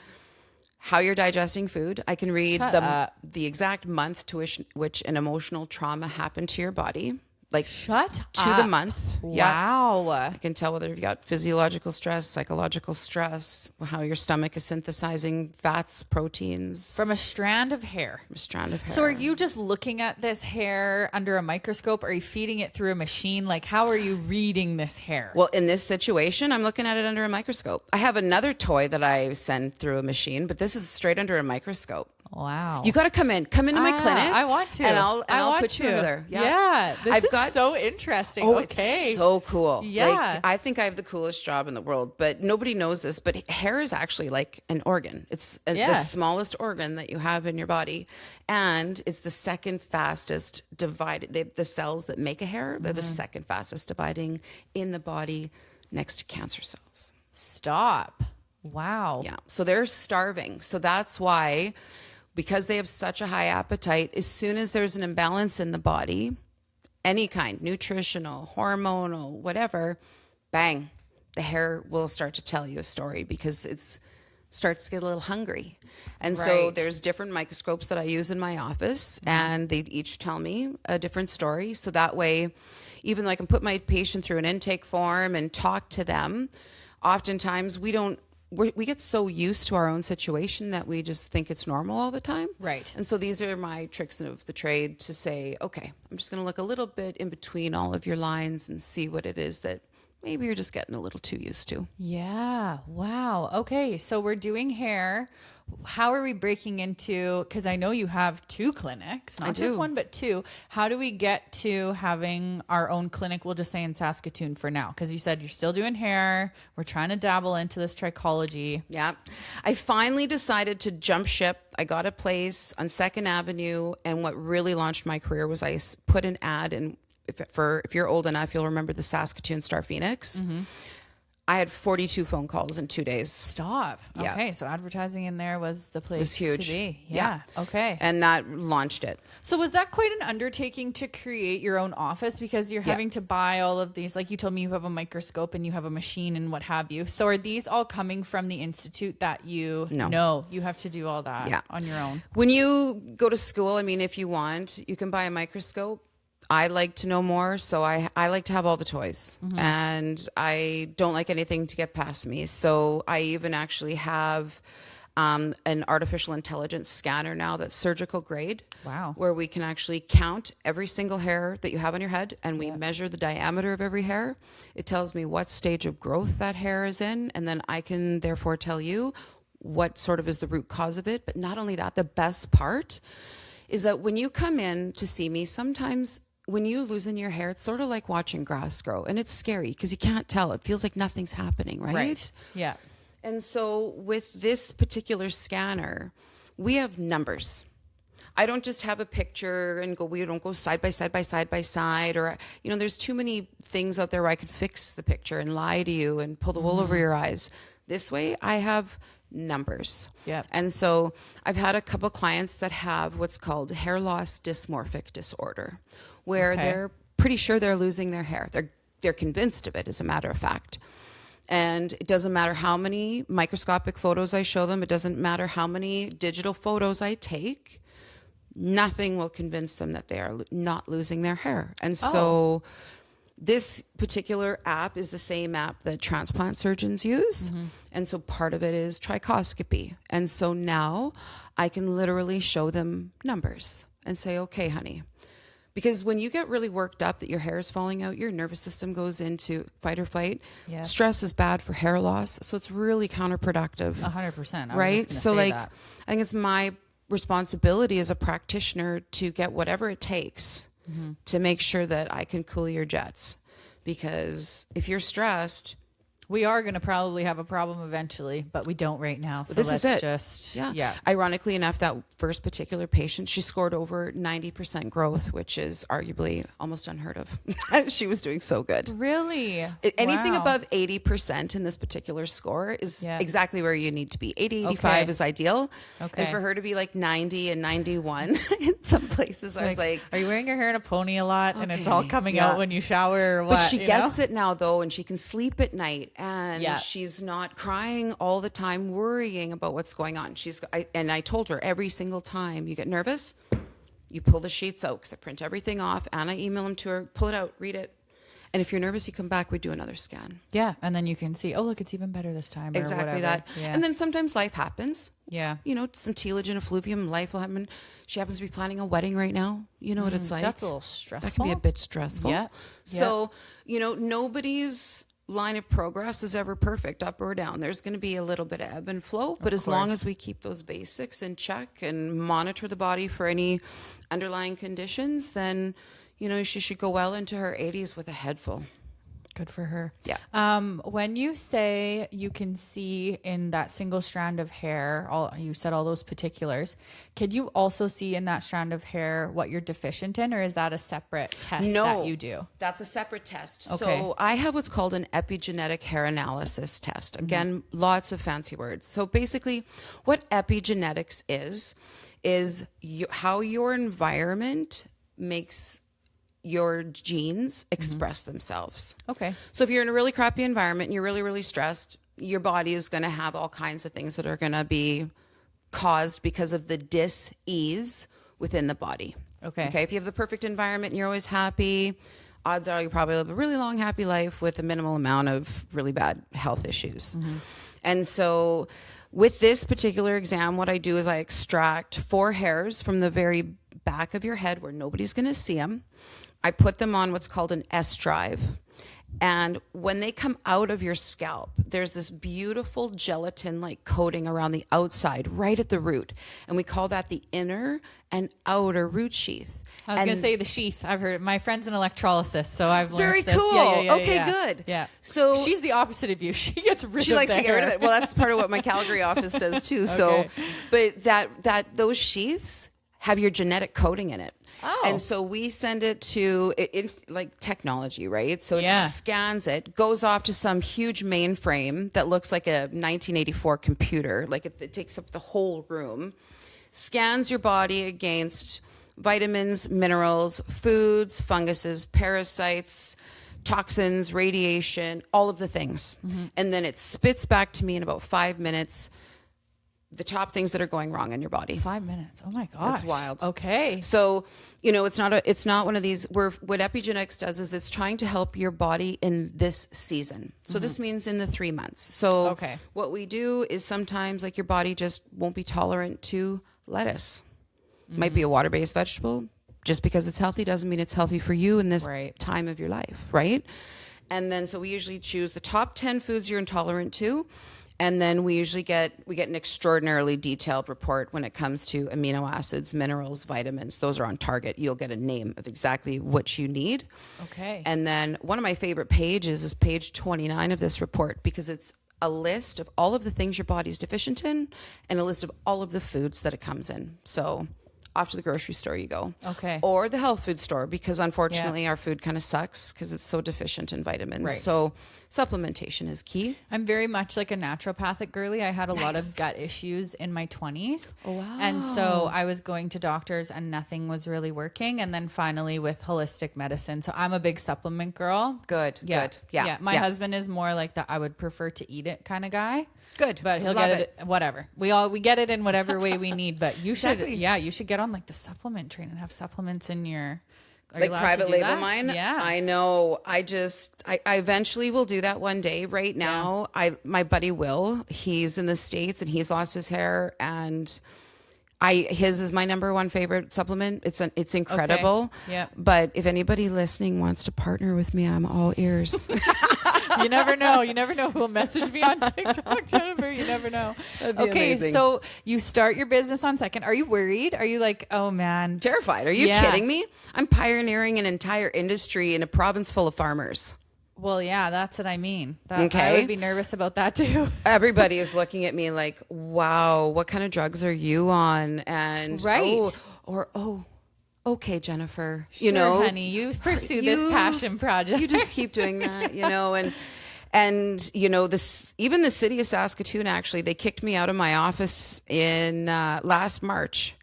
how you're digesting food. I can read the exact month to which an emotional trauma happened to your body. Like to the month. Wow. Yeah. I can tell whether you've got physiological stress, psychological stress, how your stomach is synthesizing fats, proteins. From a strand of hair. So are you just looking at this hair under a microscope? Or are you feeding it through a machine? Like, how are you reading this hair? Well, in this situation, I'm looking at it under a microscope. I have another toy that I send through a machine, but this is straight under a microscope. Wow. You got to come into my clinic. I want to. And I'll put you over there. Yeah. This is so interesting. Oh, it's so cool. Yeah. Like, I think I have the coolest job in the world, but nobody knows this, but hair is actually like an organ. It's the smallest organ that you have in your body. And it's the second fastest divided. The cells that make a hair, they're the second fastest dividing in the body next to cancer cells. Stop. Wow. Yeah. So they're starving. So that's why, because they have such a high appetite, as soon as there's an imbalance in the body, any kind, nutritional, hormonal, whatever, bang, the hair will start to tell you a story because it's starts to get a little hungry. And so Right. there's different microscopes that I use in my office, and they each tell me a different story. So that way, even though I can put my patient through an intake form and talk to them, oftentimes we get so used to our own situation that we just think it's normal all the time. Right. And so these are my tricks of the trade to say, okay, I'm just going to look a little bit in between all of your lines and see what it is that maybe you're just getting a little too used to. Yeah. Wow. Okay. So we're doing hair. How are we breaking into, because I know you have 2 clinics, not just do. 1, but 2. How do we get to having our own clinic? We'll just say in Saskatoon for now, because you said you're still doing hair. We're trying to dabble into this trichology. Yeah. I finally decided to jump ship. I got a place on 2nd Avenue. And what really launched my career was I put an ad in. If you're old enough, you'll remember the Saskatoon Star Phoenix. Mm-hmm. I had 42 phone calls in 2 days. Stop. Yeah. Okay. So advertising in there was the place was huge. to be. Yeah. Okay. And that launched it. So was that quite an undertaking to create your own office, because you're having to buy all of these, like you told me you have a microscope and you have a machine and what have you. So are these all coming from the institute that you know you have to do all that on your own? When you go to school, I mean, if you want, you can buy a microscope. I like to know more, so I like to have all the toys, and I don't like anything to get past me. So I even actually have an artificial intelligence scanner now that's surgical grade. Wow. Where we can actually count every single hair that you have on your head, and we measure the diameter of every hair. It tells me what stage of growth that hair is in, and then I can therefore tell you what sort of is the root cause of it. But not only that, the best part is that when you come in to see me, sometimes when you loosen your hair, it's sort of like watching grass grow, and it's scary because you can't tell. It feels like nothing's happening, right? Yeah. And so with this particular scanner, we have numbers. I don't just have a picture and we don't go side by side by side by side, or, there's too many things out there where I could fix the picture and lie to you and pull the wool over your eyes. This way I have numbers. Yeah. And so I've had a couple clients that have what's called hair loss dysmorphic disorder, where they're pretty sure they're losing their hair. They're convinced of it, as a matter of fact. And it doesn't matter how many microscopic photos I show them. It doesn't matter how many digital photos I take. Nothing will convince them that they are not losing their hair. And so this particular app is the same app that transplant surgeons use. And so part of it is trichoscopy. And so now I can literally show them numbers and say, okay, honey. Because when you get really worked up that your hair is falling out, your nervous system goes into fight or flight. Yeah. Stress is bad for hair loss. So it's really counterproductive. 100%. Right? So I think it's my responsibility as a practitioner to get whatever it takes to make sure that I can cool your jets. Because if you're stressed, we are going to probably have a problem eventually, but we don't right now. So this let's is it. just, yeah. Ironically enough, that first particular patient, she scored over 90% growth, which is arguably almost unheard of. She was doing so good. Really? Anything Wow. above 80% in this particular score is exactly where you need to be. 80, 85 Okay. is ideal. Okay. And for her to be like 90 and 91 in some places, I was like, are you wearing your hair in a pony a lot and it's all Okay, coming yeah. out when you shower or what? But she gets it now, though, and she can sleep at night, and Yeah. she's not crying all the time, worrying about what's going on. I told her every single time you get nervous, you pull the sheets out, because I print everything off and I email them to her, pull it out, read it. And if you're nervous, you come back, we do another scan. Yeah. And then you can see, oh, look, it's even better this time. Exactly or whatever. that. Yeah. And then sometimes life happens. Yeah. Some telogen and effluvium, life will happen. She happens to be planning a wedding right now. You know what it's like. That's a little stressful. That can be a bit stressful. Yeah. So, nobody's line of progress is ever perfect, up or down. There's going to be a little bit of ebb and flow, but as long as we keep those basics in check and monitor the body for any underlying conditions, then, she should go well into her 80s with a head full. Good for her. Yeah. When you say you can see in that single strand of hair, you said all those particulars, could you also see in that strand of hair what you're deficient in, or is that a separate test that you do? That's a separate test. Okay. So I have what's called an epigenetic hair analysis test. Again, lots of fancy words. So basically what epigenetics is how your environment makes your genes express themselves. Okay. So if you're in a really crappy environment and you're really, really stressed, your body is going to have all kinds of things that are going to be caused because of the dis-ease within the body. Okay. Okay. If you have the perfect environment and you're always happy, odds are you probably live a really long, happy life with a minimal amount of really bad health issues. And so with this particular exam, what I do is I extract 4 hairs from the very back of your head where nobody's going to see them. I put them on what's called an S drive. And when they come out of your scalp, there's this beautiful gelatin-like coating around the outside, right at the root. And we call that the inner and outer root sheath. I was going to say the sheath. I've heard my friend's an electrolyst, so I've learned Very this. cool. Yeah, Okay, good. Yeah. So she's the opposite of you. She gets rid she of likes the to get rid of hair. it. Well, that's part of what my Calgary office does too. So, but those sheaths have your genetic coding in it. Oh. And so we send it to like technology, right? So it Yeah. scans it, goes off to some huge mainframe that looks like a 1984 computer. Like it takes up the whole room, scans your body against vitamins, minerals, foods, funguses, parasites, toxins, radiation, all of the things. And then it spits back to me in about 5 minutes the top things that are going wrong in your body. 5 minutes. Oh my gosh. That's wild. Okay. So, it's not one of these where what epigenetics does is it's trying to help your body in this season. So this means in the 3 months. So what we do is sometimes like your body just won't be tolerant to lettuce. Might be a water-based vegetable. Just because it's healthy doesn't mean it's healthy for you in this time of your life, right? And then so we usually choose the top 10 foods you're intolerant to. And then we usually get an extraordinarily detailed report when it comes to amino acids, minerals, vitamins. Those are on target. You'll get a name of exactly what you need. Okay. And then one of my favorite pages is page 29 of this report because it's a list of all of the things your body's deficient in and a list of all of the foods that it comes in. So off to the grocery store you go. Okay. Or the health food store because unfortunately our food kind of sucks because it's so deficient in vitamins. Right. So supplementation is key. I'm very much like a naturopathic girly. I had a lot of gut issues in my 20s. Oh, wow. And so I was going to doctors and nothing was really working. And then finally with holistic medicine. So I'm a big supplement girl. Good. Yeah. Good. Yeah. My husband is more like the I would prefer to eat it kind of guy. Good. But he'll Love get it whatever. We get it in whatever way we need. But you should you should get on like the supplement train and have supplements in your like private label that? mine. Yeah. I know. I eventually will do that one day. Right now, my buddy Will, he's in the States and he's lost his hair and his is my number one favorite supplement. It's incredible. Okay. Yeah. But if anybody listening wants to partner with me, I'm all ears. You never know. You never know who will message me on TikTok, Jennifer. You never know. Okay, amazing. so you start your business on Second. Are you worried? Are you like, oh man, Terrified. Are you kidding me? I'm pioneering an entire industry in a province full of farmers. Well, yeah, that's what I mean. I Okay. would be nervous about that too. Everybody is looking at me like, wow, what kind of drugs are you on? And okay, Jennifer, Sure, honey, you pursue this passion project. You just keep doing that, and this, even the city of Saskatoon, actually, they kicked me out of my office in last March.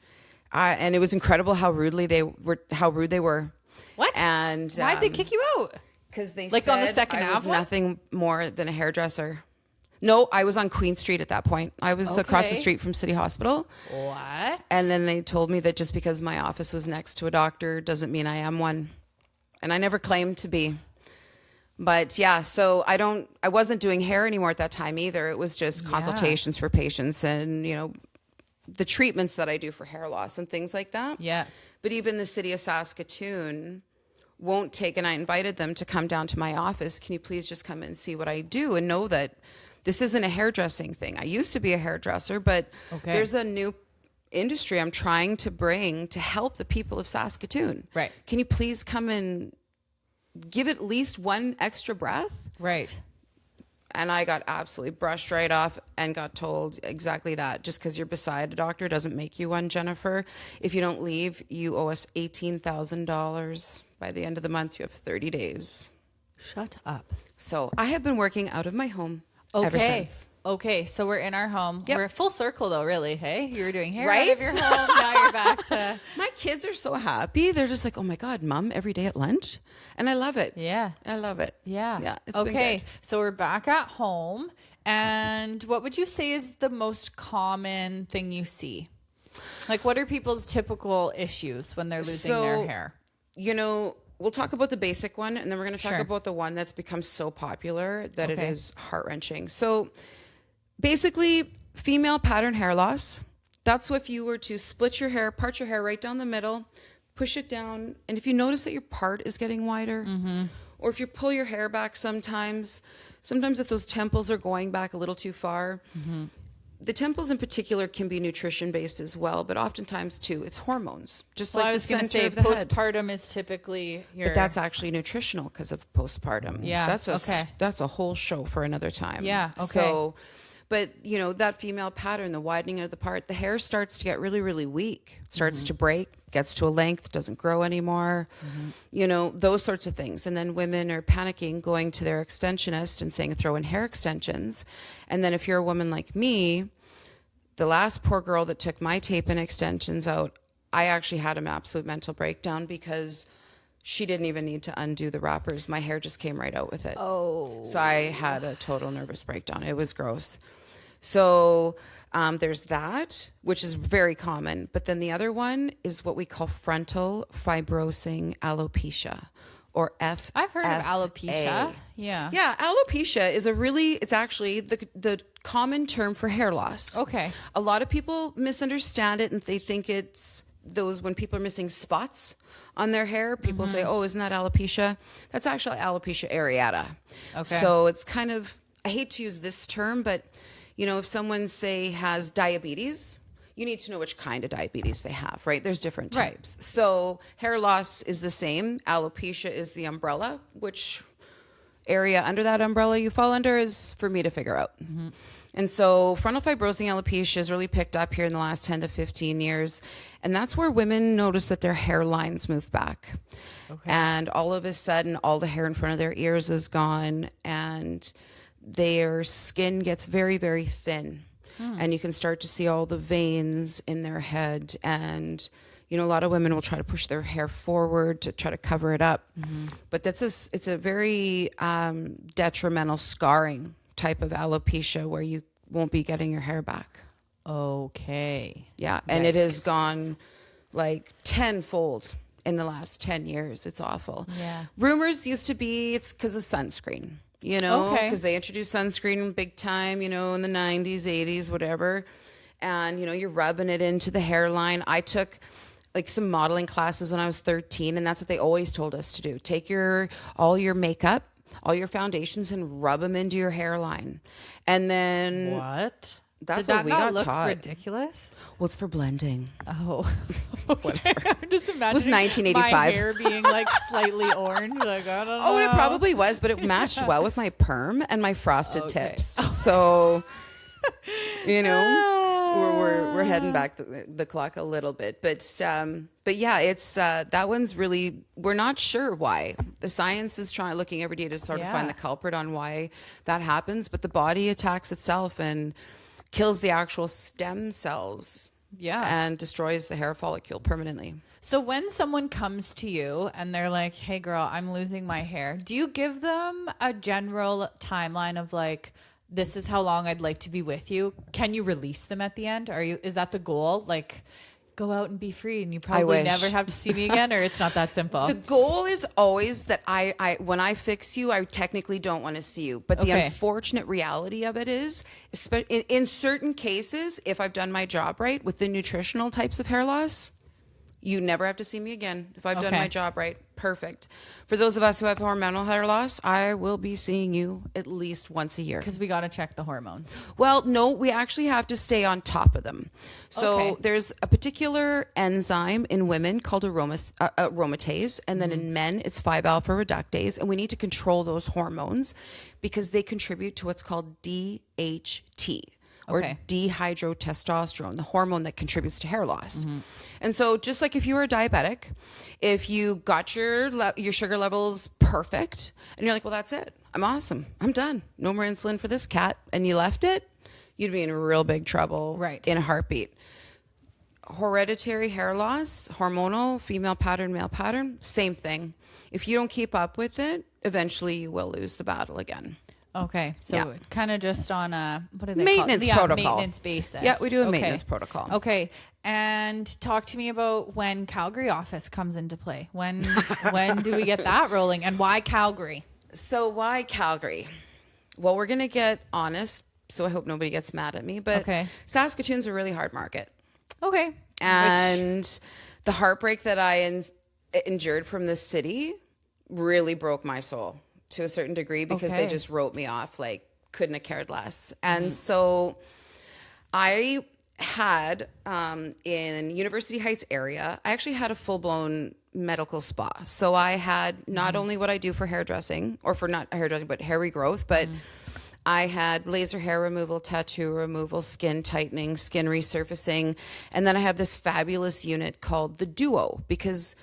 And it was incredible how rude they were. What? And why'd they kick you out? Because they like said on the Second I was Ave one? nothing more than a hairdresser. No, I was on Queen Street at that point. I was across the street from City Hospital. What? And then they told me that just because my office was next to a doctor doesn't mean I am one. And I never claimed to be. But yeah, so I wasn't doing hair anymore at that time either. It was just consultations for patients and, the treatments that I do for hair loss and things like that. Yeah. But even the city of Saskatoon won't take, and I invited them to come down to my office. Can you please just come and see what I do and know that this isn't a hairdressing thing. I used to be a hairdresser, but there's a new industry I'm trying to bring to help the people of Saskatoon. Right. Can you please come and give at least one extra breath? Right. And I got absolutely brushed right off and got told exactly that. Just because you're beside a doctor doesn't make you one, Jennifer. If you don't leave, you owe us $18,000. By the end of the month, you have 30 days. Shut up. So I have been working out of my home ever Okay. since. Okay. So we're in our home. Yep. We're full circle though, really. Hey, you were doing hair Right? out of your home. Now you're back to. My kids are so happy. They're just like, oh my God, Mom, every day at lunch. And I love it. Yeah. I love it. Yeah. Yeah. It's been Okay. good. So we're back at home. And what would you say is the most common thing you see? Like, what are people's typical issues when they're losing their hair? You know, we'll talk about the basic one, and then we're going to talk Sure. about the one that's become so popular that it Okay. is heart-wrenching. So basically, female pattern hair loss. That's if you were to split your hair, part your hair right down the middle, push it down, and if you notice that your part is getting wider, or if you pull your hair back sometimes if those temples are going back a little too far, the temples in particular can be nutrition based as well, but oftentimes too, it's hormones. Just Well, like I the was going to center say of the head. postpartum is typically your. But that's actually nutritional because of postpartum. Yeah, That's a whole show for another time. Yeah, okay. So, but you know, that female pattern, the widening of the part, the hair starts to get really, really weak. It starts to break, gets to a length, doesn't grow anymore. You know, those sorts of things. And then women are panicking, going to their extensionist and saying, throw in hair extensions. And then if you're a woman like me, the last poor girl that took my tape and extensions out, I actually had an absolute mental breakdown because she didn't even need to undo the wrappers. My hair just came right out with it. Oh. So I had a total nervous breakdown. It was gross. So there's that, which is very common. But then the other one is what we call frontal fibrosing alopecia, or FFA. I've heard of alopecia. Yeah. Yeah, alopecia is it's actually the common term for hair loss. Okay. A lot of people misunderstand it and they think it's those when people are missing spots on their hair. People say, oh, isn't that alopecia? That's actually alopecia areata. Okay. So it's kind of, I hate to use this term, but you know, if someone say has diabetes, you need to know which kind of diabetes they have, right? There's different Right. types. So hair loss is the same. Alopecia is the umbrella. Which area under that umbrella you fall under is for me to figure out. And so frontal fibrosing alopecia has really picked up here in the last 10 to 15 years. And that's where women notice that their hairlines move back. Okay. And all of a sudden, all the hair in front of their ears is gone and their skin gets very, very thin. And you can start to see all the veins in their head. And, you know, a lot of women will try to push their hair forward to try to cover it up. But it's a very detrimental scarring type of alopecia where you won't be getting your hair back. Okay. Yeah. And it has gone like tenfold in the last 10 years. It's awful. Yeah. Rumors used to be it's because of sunscreen. You know, Okay. because they introduced sunscreen big time, you know, in the 90s, 80s, whatever. And, you know, you're rubbing it into the hairline. I took like some modeling classes when I was 13, and that's what they always told us to do. Take all your makeup, all your foundations, and rub them into your hairline. And then What? that's Did what that we not got look taught. ridiculous? Well, it's for blending. Oh, whatever. I'm just imagining It was 1985. my hair being like slightly orange. Like I don't know. Oh, it probably was, but it matched well with my perm and my frosted tips. So, you know, we're heading back the clock a little bit, but yeah, it's that one's really, we're not sure why. The science is looking every day to sort of find the culprit on why that happens, but the body attacks itself and kills the actual stem cells. Yeah. And destroys the hair follicle permanently. So when someone comes to you and they're like, "Hey girl, I'm losing my hair." Do you give them a general timeline of like, this is how long I'd like to be with you? Can you release them at the end? Is that the goal? Like, go out and be free and you probably wish. never have to see me again, or it's not that simple? The goal is always that I when I fix you, I technically don't want to see you. But the Okay. unfortunate reality of it is, in certain cases, if I've done my job right with the nutritional types of hair loss, you never have to see me again. If I've done Okay. my job right, perfect. For those of us who have hormonal hair loss, I will be seeing you at least once a year. Because we got to check the hormones. Well, no, we actually have to stay on top of them. So Okay. there's a particular enzyme in women called aromatase, and then in men, it's 5-alpha reductase, and we need to control those hormones because they contribute to what's called DHT, or Okay. dihydrotestosterone, the hormone that contributes to hair loss. And so just like if you were a diabetic, if you got your sugar levels perfect and you're like, well, that's it. I'm awesome. I'm done. No more insulin for this cat. And you left it, you'd be in real big trouble Right. in a heartbeat. Hereditary hair loss, hormonal, female pattern, male pattern, same thing. If you don't keep up with it, eventually you will lose the battle again. Okay. So Yeah. kind of just on a, what do they Maintenance call it? protocol. Maintenance basis. Yeah, we do a Okay. maintenance protocol. Okay. And talk to me about when Calgary office comes into play. When do we get that rolling, and why Calgary? So why Calgary? Well, we're going to get honest, so I hope nobody gets mad at me, but Okay. Saskatoon's a really hard market. Okay. And the heartbreak that I endured from the city really broke my soul to a certain degree, because they Okay. just wrote me off, like couldn't have cared less. And so I had in University Heights area, I actually had a full-blown medical spa. So I had not only what I do for hairdressing, or for not hairdressing, but hair regrowth, but I had laser hair removal, tattoo removal, skin tightening, skin resurfacing. And then I have this fabulous unit called the Duo, because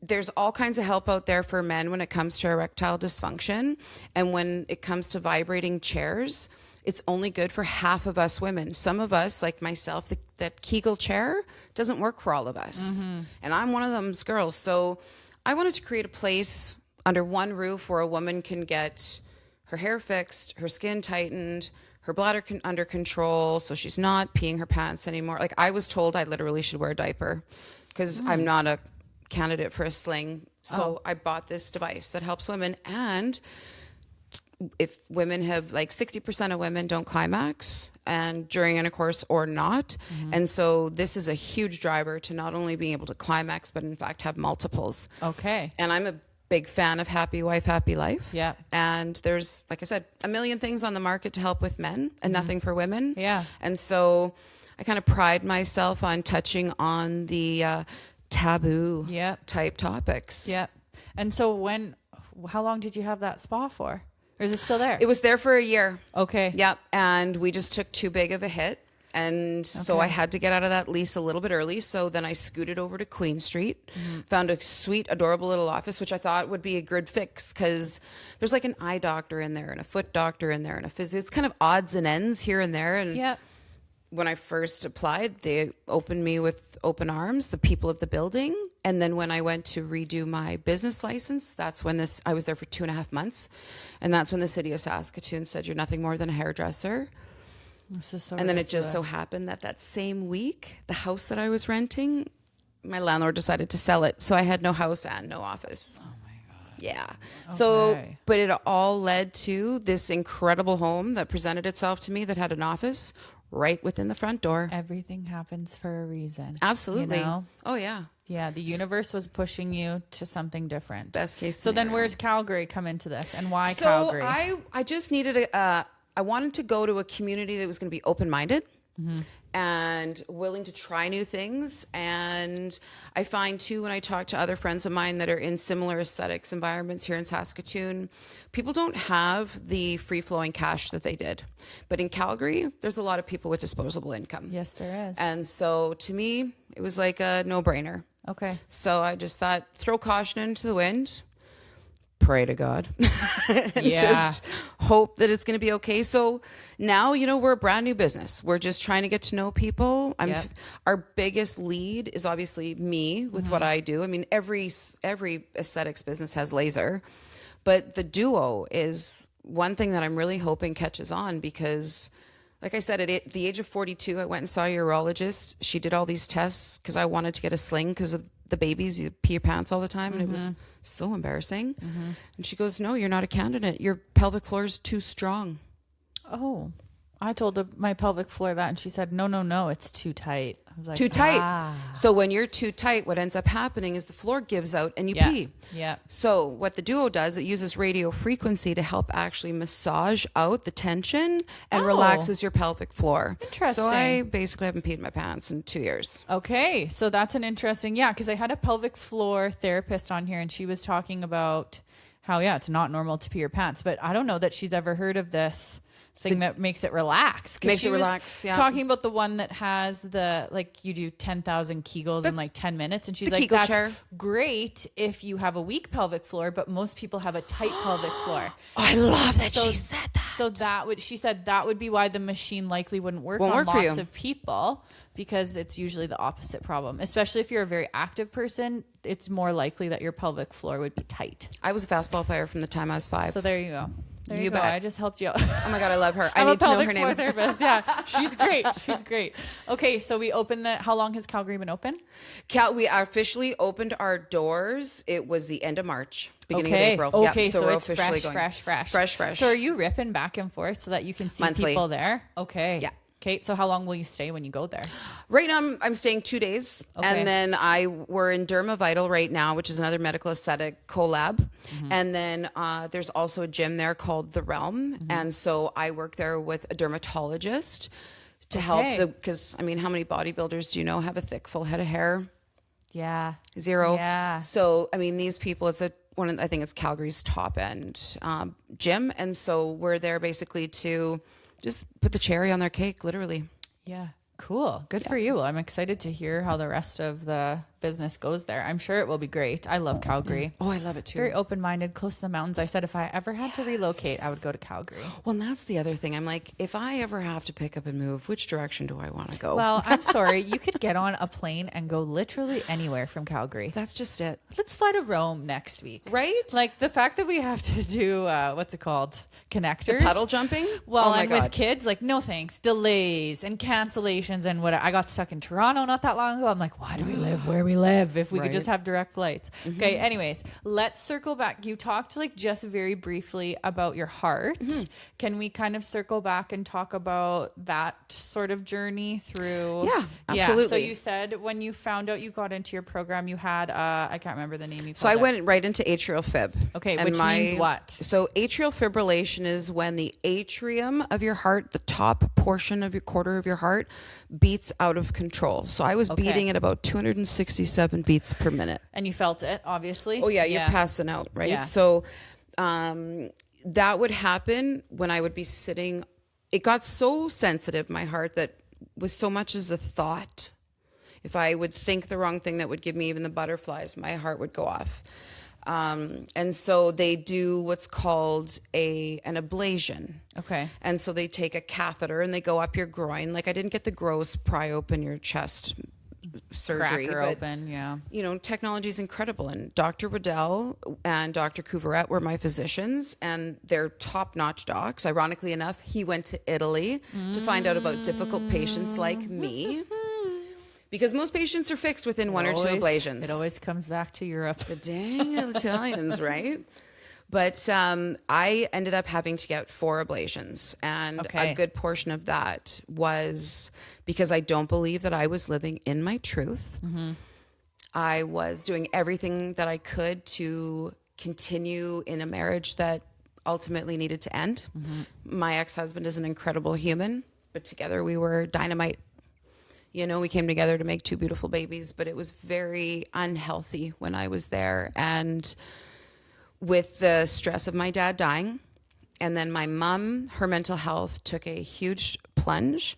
there's all kinds of help out there for men when it comes to erectile dysfunction. And when it comes to vibrating chairs, it's only good for half of us women. Some of us, like myself, that Kegel chair doesn't work for all of us. And I'm one of those girls. So I wanted to create a place under one roof where a woman can get her hair fixed, her skin tightened, her bladder under control, so she's not peeing her pants anymore. Like, I was told I literally should wear a diaper because I'm not a candidate for a sling. So I bought this device that helps women. And if women have, like 60% of women don't climax and during intercourse or not. And so this is a huge driver to not only being able to climax, but in fact have multiples. Okay. And I'm a big fan of Happy Wife, Happy Life. Yeah. And there's, like I said, a million things on the market to help with men and nothing for women. Yeah. And so I kind of pride myself on touching on the taboo Yep. type topics. Yep. And so how long did you have that spa for? Or is it still there? It was there for a year. Okay. Yep. And we just took too big of a hit. And so Okay. I had to get out of that lease a little bit early. So then I scooted over to Queen Street, found a sweet, adorable little office, which I thought would be a good fix because there's like an eye doctor in there and a foot doctor in there and a physio. It's kind of odds and ends here and there. And Yep. when I first applied, they opened me with open arms, the people of the building. And then when I went to redo my business license, that's when I was there for 2.5 months. And that's when the city of Saskatoon said, you're nothing more than a hairdresser. This is so And then it just so ridiculous. happened that same week, the house that I was renting, my landlord decided to sell it. So I had no house and no office. Oh my God. Yeah. So, Okay. but it all led to this incredible home that presented itself to me that had an office right within the front door. Everything happens for a reason. Absolutely. You know? Oh, yeah. Yeah, the universe was pushing you to something different. Best case So then scenario. where's Calgary come into this, and why So Calgary? I just needed I wanted to go to a community that was going to be open-minded and willing to try new things. And I find too, when I talk to other friends of mine that are in similar aesthetics environments here in Saskatoon, people don't have the free-flowing cash that they did. But in Calgary, there's a lot of people with disposable income. Yes, there is. And so to me, it was like a no-brainer. Okay. So I just thought, throw caution into the wind, pray to God, and Yeah. just hope that it's going to be okay. So now, we're a brand new business. We're just trying to get to know people. Yep. Our biggest lead is obviously me with what I do. I mean, every aesthetics business has laser, but the Duo is one thing that I'm really hoping catches on because, like I said, at the age of 42, I went and saw a urologist. She did all these tests because I wanted to get a sling because of the babies. You pee your pants all the time, and it was so embarrassing. And she goes, "No, you're not a candidate. Your pelvic floor is too strong." Oh, I told my pelvic floor that, and she said, no, it's too tight. I was like, Too tight. Ah. So when you're too tight, what ends up happening is the floor gives out and you Yeah. pee. Yeah. So what the Duo does, it uses radio frequency to help actually massage out the tension and Oh. relaxes your pelvic floor. Interesting. So I basically haven't peed my pants in 2 years. Okay, so that's an interesting, because I had a pelvic floor therapist on here, and she was talking about how, it's not normal to pee your pants, but I don't know that she's ever heard of this thing that makes it relax. Makes it relax, yeah. Talking about the one that has the, like, you do 10,000 Kegels in like 10 minutes. And she's like, Kegel that's chair. great if you have a weak pelvic floor, but most people have a tight pelvic floor. Oh, I love that she said that. So she said that would be why the machine likely wouldn't work on for lots you. of people, because it's usually the opposite problem. Especially if you're a very active person, it's more likely that your pelvic floor would be tight. I was a fastball player from the time I was 5. So there you go. There you go. bet. I just helped you out. Oh my God, I love her. I I'm a need to know her pelvic name. floor therapist. Yeah, she's great. She's great. Okay, so we opened how long has Calgary been open? We officially opened our doors. It was the end of March, beginning Okay. of April. Okay, Yep, so we're it's officially fresh. So are you ripping back and forth so that you can see Monthly. people there? Okay. Yeah. Okay, so how long will you stay when you go there? Right now, I'm staying 2 days, Okay. and then we're in Derma Vital right now, which is another medical aesthetic collab, and then there's also a gym there called The Realm, and so I work there with a dermatologist to help because I mean, how many bodybuilders do you know have a thick, full head of hair? Yeah. 0. Yeah. So I mean, these people, I think it's Calgary's top end gym, and so we're there basically to just put the cherry on their cake, literally. Yeah. Cool. Good for you. Well, I'm excited to hear how the rest of the business goes there. I'm sure it will be great. I love Calgary. Oh, I love it too. Very open-minded, close to the mountains. I said if I ever had to relocate, I would go to Calgary. Well, and that's the other thing. I'm like, if I ever have to pick up and move, which direction do I want to go? Well, I'm sorry. You could get on a plane and go literally anywhere from Calgary. That's just it. Let's fly to Rome next week. Right? Like the fact that we have to do, what's it called? Connectors. Puddle jumping? Well, Oh my and God. with kids, like, no thanks. Delays and cancellations and what. I got stuck in Toronto not that long ago. I'm like, why do we live where we live if we could just have direct flights? Okay, anyways, let's circle back. You talked like just very briefly about your heart. Can we kind of circle back and talk about that sort of journey through? Yeah, absolutely. So you said when you found out you got into your program, you had, I can't remember the name you called So I it. went right into atrial fib. Okay, And which means what? So atrial fibrillation is when the atrium of your heart, the top portion of your quarter of your heart, beats out of control. So I was beating at about 267 beats per minute. And you felt it, obviously. Oh yeah, you're passing out, right? Yeah. So that would happen when I would be sitting. It got so sensitive, my heart, that was so much as a thought. If I would think the wrong thing that would give me even the butterflies, my heart would go off. And so they do what's called an ablation. Okay. And so they take a catheter and they go up your groin. Like I didn't get the gross pry open your chest surgery. Cracker but, open, yeah. You know, technology is incredible. And Dr. Waddell and Dr. Couverette were my physicians, and they're top-notch docs. Ironically enough, he went to Italy to find out about difficult patients like me. Because most patients are fixed within one or two ablations. It always comes back to Europe. The dang Italians, right? But I ended up having to get 4 ablations. And a good portion of that was because I don't believe that I was living in my truth. I was doing everything that I could to continue in a marriage that ultimately needed to end. My ex-husband is an incredible human, but together we were dynamite. You know, we came together to make 2 beautiful babies, but it was very unhealthy when I was there. And with the stress of my dad dying, and then my mom, her mental health took a huge plunge,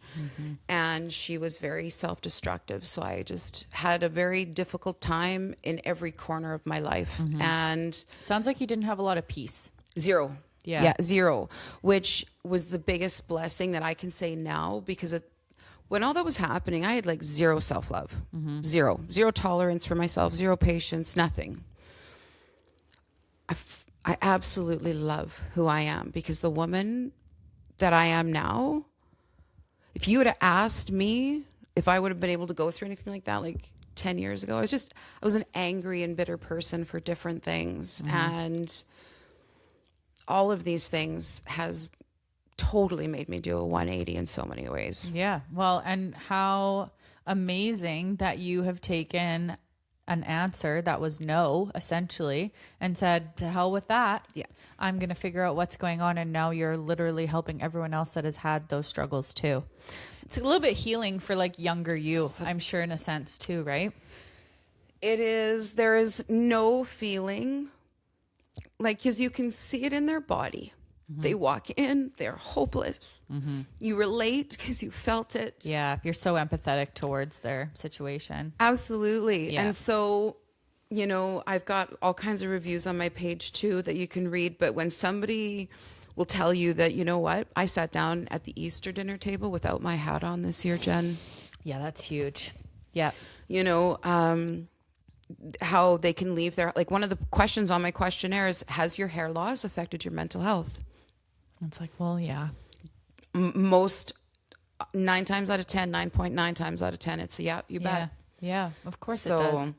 and she was very self-destructive. So I just had a very difficult time in every corner of my life. And Sounds like you didn't have a lot of peace. 0. Yeah. Yeah, 0, which was the biggest blessing that I can say now, because when all that was happening, I had like 0 self-love, 0 tolerance for myself, 0 patience, nothing. I absolutely love who I am, because the woman that I am now, if you would have asked me if I would have been able to go through anything like that, like 10 years ago, I was an angry and bitter person for different things. And all of these things has totally made me do a 180 in so many ways. Yeah. Well, and how amazing that you have taken an answer that was no, essentially, and said, to hell with that. Yeah. I'm going to figure out what's going on. And now you're literally helping everyone else that has had those struggles too. It's a little bit healing for like younger you, I'm sure, in a sense too, right? It is. There is no feeling like, because you can see it in their body. They walk in, they're hopeless. You relate because you felt it. Yeah. You're so empathetic towards their situation. Absolutely. Yeah. And so, you know, I've got all kinds of reviews on my page too that you can read. But when somebody will tell you that, you know what, I sat down at the Easter dinner table without my hat on this year, Jen. Yeah, that's huge. Yeah. You know, how they can leave their, like one of the questions on my questionnaire is, has your hair loss affected your mental health? It's like, well, yeah. Most 9 times out of 10, 9.9 times out of 10, it's yeah, you bet. Yeah, of course So, it does.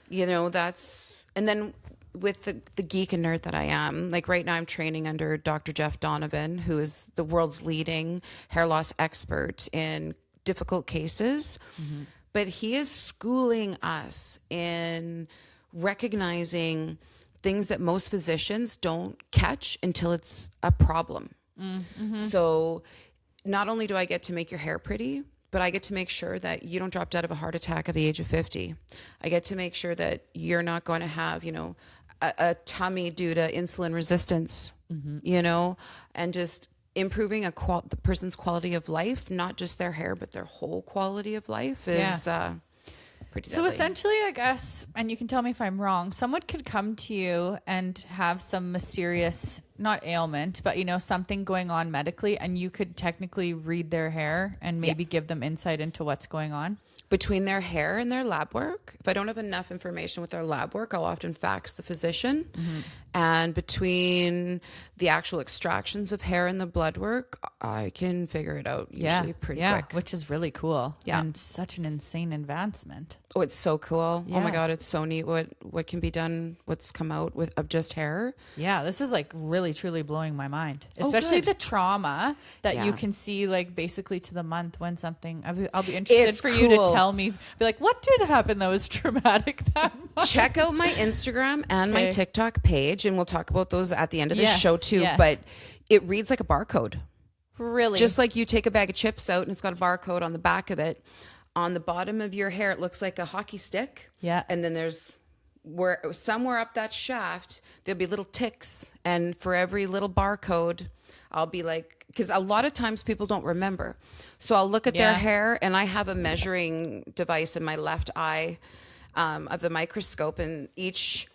you know, that's, and then with the geek and nerd that I am, like right now I'm training under Dr. Jeff Donovan, who is the world's leading hair loss expert in difficult cases. But he is schooling us in recognizing things that most physicians don't catch until it's a problem. So not only do I get to make your hair pretty, but I get to make sure that you don't drop dead of a heart attack at the age of 50. I get to make sure that you're not going to have, you know, a tummy due to insulin resistance, you know, and just improving the person's quality of life, not just their hair, but their whole quality of life is pretty So deadly. essentially, I guess, and you can tell me if I'm wrong, someone could come to you and have some mysterious, not ailment, but, you know, something going on medically, and you could technically read their hair and maybe give them insight into what's going on. Between their hair and their lab work, if I don't have enough information with their lab work, I'll often fax the physician. And between the actual extractions of hair and the blood work, I can figure it out usually pretty quick. Which is really cool. Yeah. And such an insane advancement. Oh, it's so cool. Oh Yeah. my God, it's so neat what can be done, what's come out of just hair. Yeah, this is like really truly blowing my mind, especially good. the trauma that you Yeah. can see, like basically to the month when something. I'll be interested It's for you to cool. tell me, be like, what did happen that was traumatic that month? Check out my Instagram and my Okay. TikTok page, and we'll talk about those at the end of the Yes, show too. yes. But it reads like a barcode. Really, Just like you take a bag of chips out and it's got a barcode on the back of it. On the bottom of your hair, it looks like a hockey stick. Yeah. And then there's somewhere up that shaft, there'll be little ticks. And for every little barcode, I'll be like, because a lot of times people don't remember. So I'll look at their Yeah. hair, and I have a measuring device in my left eye of the microscope, and each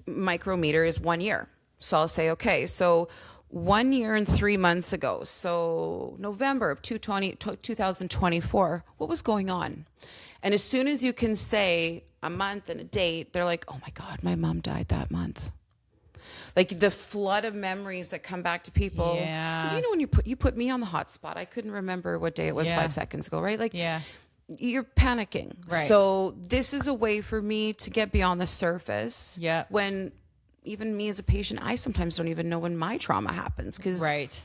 micrometer is 1 year. So I'll say, okay, so 1 year and 3 months ago, so November of 2024, what was going on? And as soon as you can say a month and a date, they're like, oh my God, my mom died that month. Like the flood of memories that come back to people. Yeah. Because you know, when you put me on the hot spot, I couldn't remember what day it was Yeah. 5 seconds ago, right? Like yeah, you're panicking. Right. So this is a way for me to get beyond the surface. Yeah. When even me as a patient, I sometimes don't even know when my trauma happens, because right.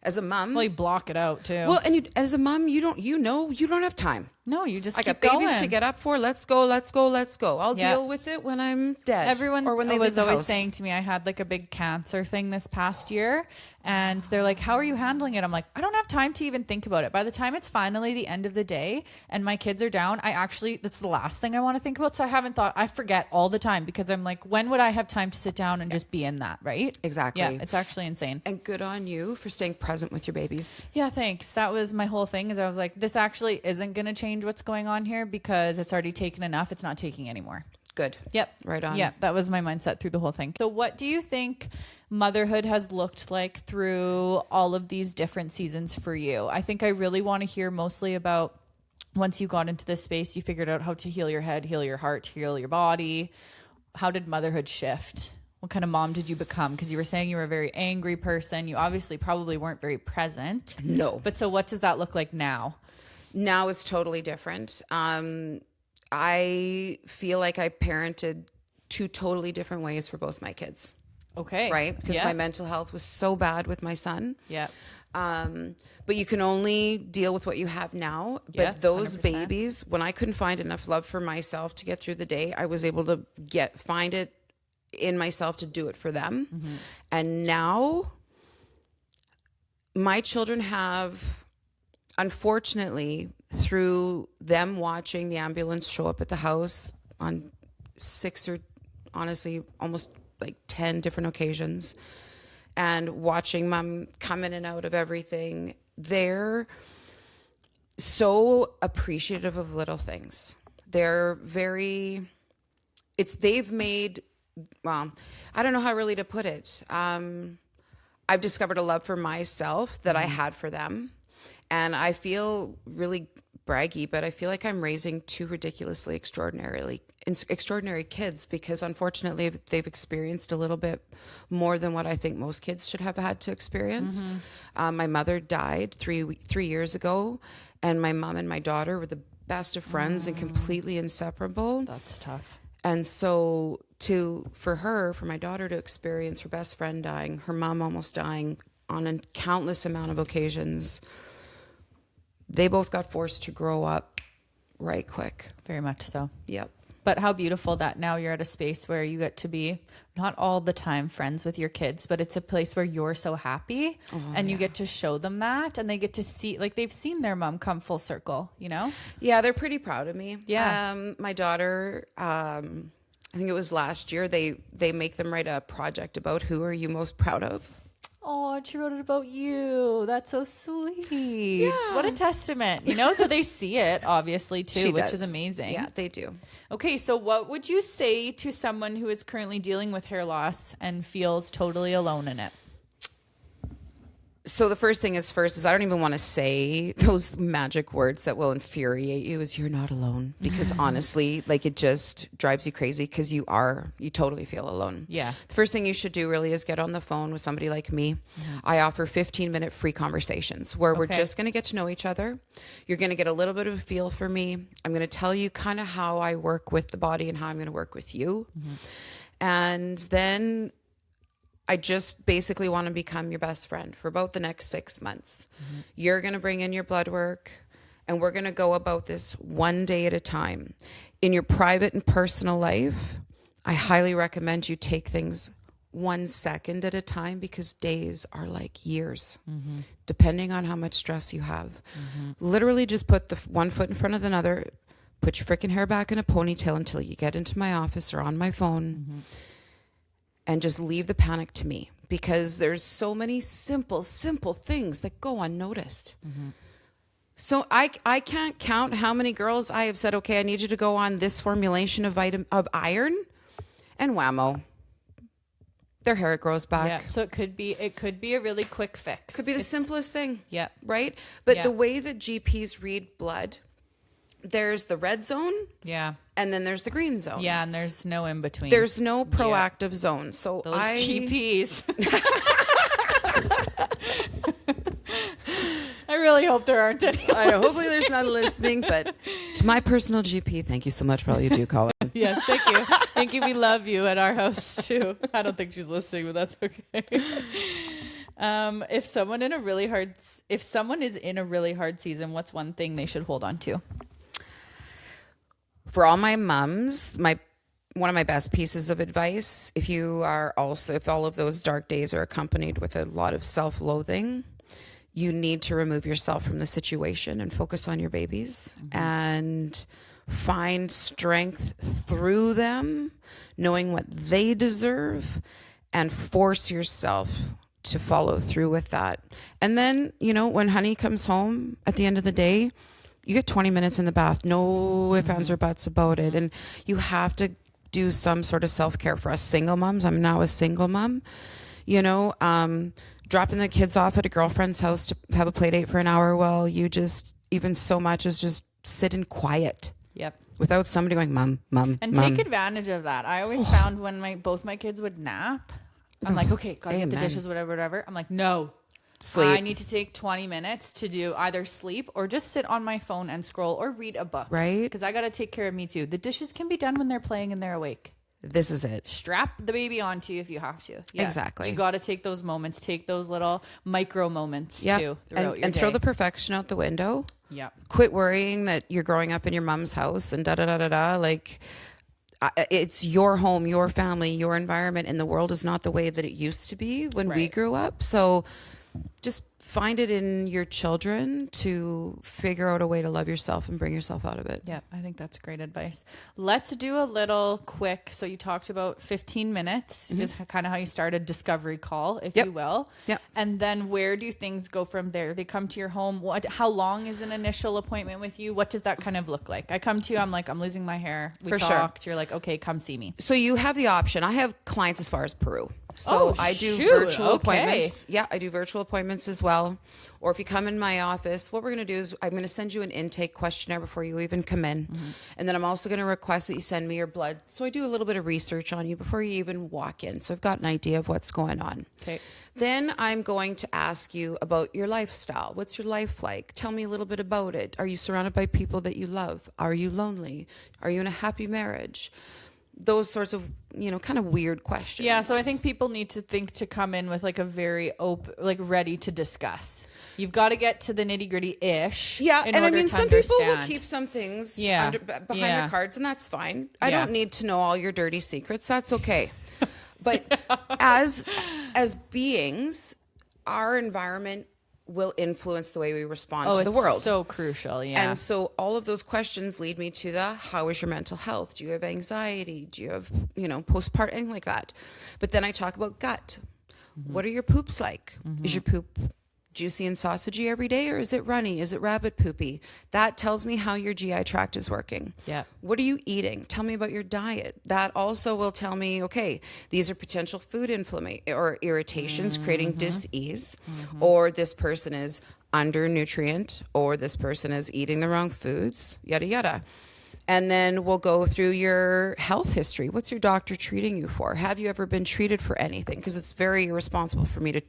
as a mom, Well, you block it out too. well, and as a mom, you don't have time. no, you just I keep got babies going. to get up for. Let's go. I'll Yeah. deal with it when I'm dead. Everyone or when they was leave the always house. saying to me, I had like a big cancer thing this past year, and they're like, how are you handling it? I'm like, I don't have time to even think about it. By the time it's finally the end of the day and my kids are down, that's the last thing I want to think about. So I forget all the time, because I'm like, when would I have time to sit down and just be in that, right? Exactly. Yeah, it's actually insane. And good on you for staying present with your babies. Yeah, thanks. That was my whole thing, is I was like, this actually isn't going to change what's going on here, because it's already taken enough. It's not taking anymore. Good. Yep. Right on. Yeah, that was my mindset through the whole thing. So what do you think motherhood has looked like through all of these different seasons for you? I think I really want to hear mostly about, once you got into this space, you figured out how to heal your head, heal your heart, heal your body. How did motherhood shift? What kind of mom did you become? Because you were saying you were a very angry person. You obviously probably weren't very present. No. But so what does that look like now? Now it's totally different. I feel like I parented 2 totally different ways for both my kids. Okay. Right? Because Yeah. my mental health was so bad with my son. Yeah. But you can only deal with what you have now. But Yeah, those 100%. babies, when I couldn't find enough love for myself to get through the day, I was able to find it in myself to do it for them. Mm-hmm. And now my children have, unfortunately, through them watching the ambulance show up at the house on 6 or honestly almost like 10 different occasions, and watching mom come in and out of everything, they're so appreciative of little things. They've made, well, I don't know how really to put it. I've discovered a love for myself that I had for them. And I feel really braggy, but I feel like I'm raising two ridiculously extraordinary kids, because unfortunately they've experienced a little bit more than what I think most kids should have had to experience. My mother died three years ago, and my mom and my daughter were the best of friends and completely inseparable. That's tough. And so for my daughter to experience her best friend dying, her mom almost dying on a countless amount of occasions, they both got forced to grow up right quick. Very much so. Yep. But how beautiful that now you're at a space where you get to be not all the time friends with your kids, but it's a place where you're so happy and you get to show them that, and they get to see, like, they've seen their mom come full circle, you know? Yeah, they're pretty proud of me. Yeah. My daughter, I think it was last year, they make them write a project about who are you most proud of. Oh, she wrote it about you. That's so sweet. Yeah. What a testament, you know? So they see it, obviously, too, She which does. is amazing. Yeah, they do. Okay, so what would you say to someone who is currently dealing with hair loss and feels totally alone in it? So the first thing is I don't even want to say those magic words that will infuriate you, is you're not alone, because honestly, like, it just drives you crazy, because you totally feel alone. Yeah. The first thing you should do really is get on the phone with somebody like me. I offer 15-minute free conversations where we're just going to get to know each other. You're going to get a little bit of a feel for me. I'm going to tell you kind of how I work with the body and how I'm going to work with you. And then I just basically want to become your best friend for about the next 6 months. You're going to bring in your blood work, and we're going to go about this one day at a time. In your private and personal life, I highly recommend you take things 1 second at a time, because days are like years, depending on how much stress you have. Literally just put the one foot in front of another, put your freaking hair back in a ponytail until you get into my office or on my phone. And just leave the panic to me, because there's so many simple things that go unnoticed. So I can't count how many girls I have said, okay, I need you to go on this formulation of iron, and whammo, their hair grows back. Yeah. So it could be a really quick fix. Could be the simplest thing. Yeah. Right? But the way that GPs read blood, there's the red zone. Yeah. And then there's the green zone. Yeah, and there's no in between. There's no proactive zone. So those GPs. I really hope there aren't any. I know. Hopefully there's none listening, but to my personal GP, thank you so much for all you do, Colin. Yes, thank you. Thank you. We love you at our house too. I don't think she's listening, but that's okay. If someone is in a really hard season, what's one thing they should hold on to? For all my mums, one of my best pieces of advice, if all of those dark days are accompanied with a lot of self-loathing, you need to remove yourself from the situation and focus on your babies and find strength through them, knowing what they deserve, and force yourself to follow through with that. And then, when honey comes home at the end of the day, you get 20 minutes in the bath, no ifs, ands, or buts about it. And you have to do some sort of self-care. For us single moms, I'm now a single mom, dropping the kids off at a girlfriend's house to have a play date for an hour while you just, even so much as just sit in quiet. Yep. Without somebody going, mom. And take advantage of that. I always found when both my kids would nap, I'm like, okay, gotta get the dishes, whatever. I'm like, no. Sleep. I need to take 20 minutes to do either sleep or just sit on my phone and scroll or read a book. Right. Because I got to take care of me too. The dishes can be done when they're playing and they're awake. This is it. Strap the baby onto you if you have to. Yeah. Exactly. You got to take those moments, take those little micro moments too throughout your day. Throw the perfection out the window. Yeah. Quit worrying that you're growing up in your mom's house and da-da-da-da-da. Like, it's your home, your family, your environment, and the world is not the way that it used to be when we grew up. So just find it in your children to figure out a way to love yourself and bring yourself out of it. Yeah, I think that's great advice. Let's do a little quick. So you talked about 15 minutes is kind of how you start a discovery call, if you will. Yep. And then where do things go from there? They come to your home. How long is an initial appointment with you? What does that kind of look like? I come to you, I'm like, I'm losing my hair. We For sure. talked. You're like, okay, come see me. So you have the option. I have clients as far as Peru. So I do shoot. virtual Okay. appointments. Yeah, I do virtual appointments as well. Or if you come in my office, what we're going to do is I'm going to send you an intake questionnaire before you even come in. And then I'm also going to request that you send me your blood. So I do a little bit of research on you before you even walk in. So I've got an idea of what's going on. Okay. Then I'm going to ask you about your lifestyle. What's your life like? Tell me a little bit about it. Are you surrounded by people that you love? Are you lonely? Are you in a happy marriage? Those sorts of, kind of weird questions. Yeah, so I think people need to come in with like a very open, like ready to discuss. You've got to get to the nitty gritty ish. Yeah, and I mean, some people will understand. keep some things Yeah. behind Yeah. their cards, and that's fine. I Yeah. don't need to know all your dirty secrets. That's okay. But as beings, our environment will influence the way we respond to the world. So crucial, yeah. And so all of those questions lead me to how is your mental health? Do you have anxiety? Do you have, postpartum, like that? But then I talk about gut. What are your poops like? Is your poop juicy and sausagey every day, or is it runny? Is it rabbit poopy? That tells me how your GI tract is working. Yeah. What are you eating? Tell me about your diet. That also will tell me, okay, these are potential food inflammation or irritations creating dis-ease, or this person is undernutrient, or this person is eating the wrong foods, yada, yada. And then we'll go through your health history. What's your doctor treating you for? Have you ever been treated for anything? Because it's very irresponsible for me to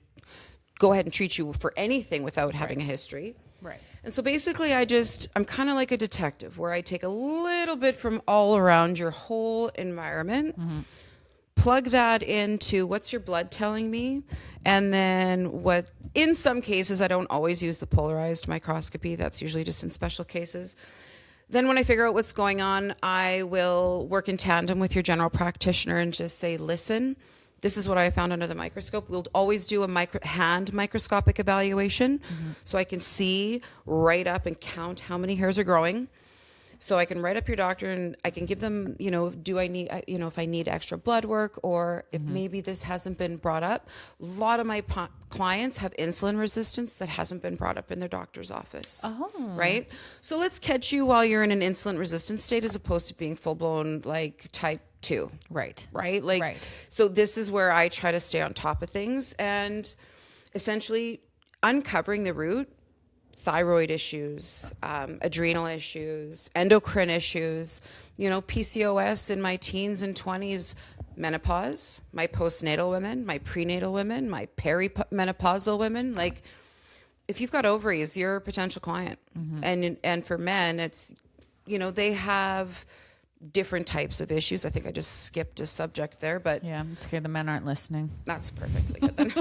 go ahead and treat you for anything without having a history. Right. And so basically I'm kind of like a detective where I take a little bit from all around your whole environment, plug that into what's your blood telling me, and then in some cases, I don't always use the polarized microscopy. That's usually just in special cases. Then when I figure out what's going on, I will work in tandem with your general practitioner and just say, listen, this is what I found under the microscope. We'll always do a hand microscopic evaluation so I can see right up and count how many hairs are growing. So I can write up your doctor and I can give them, do I need, if I need extra blood work, or if maybe this hasn't been brought up. A lot of my clients have insulin resistance that hasn't been brought up in their doctor's office. Oh. Right? So let's catch you while you're in an insulin resistant state as opposed to being full blown like type 2. Right. Right? So this is where I try to stay on top of things and essentially uncovering the root. Thyroid issues, adrenal issues, endocrine issues, PCOS in my teens and 20s, menopause, my postnatal women, my prenatal women, my perimenopausal women. Like, if you've got ovaries, you're a potential client. And for men, it's, they have different types of issues. I think I just skipped a subject there, but Yeah, it's okay. The men aren't listening. that's perfectly good then.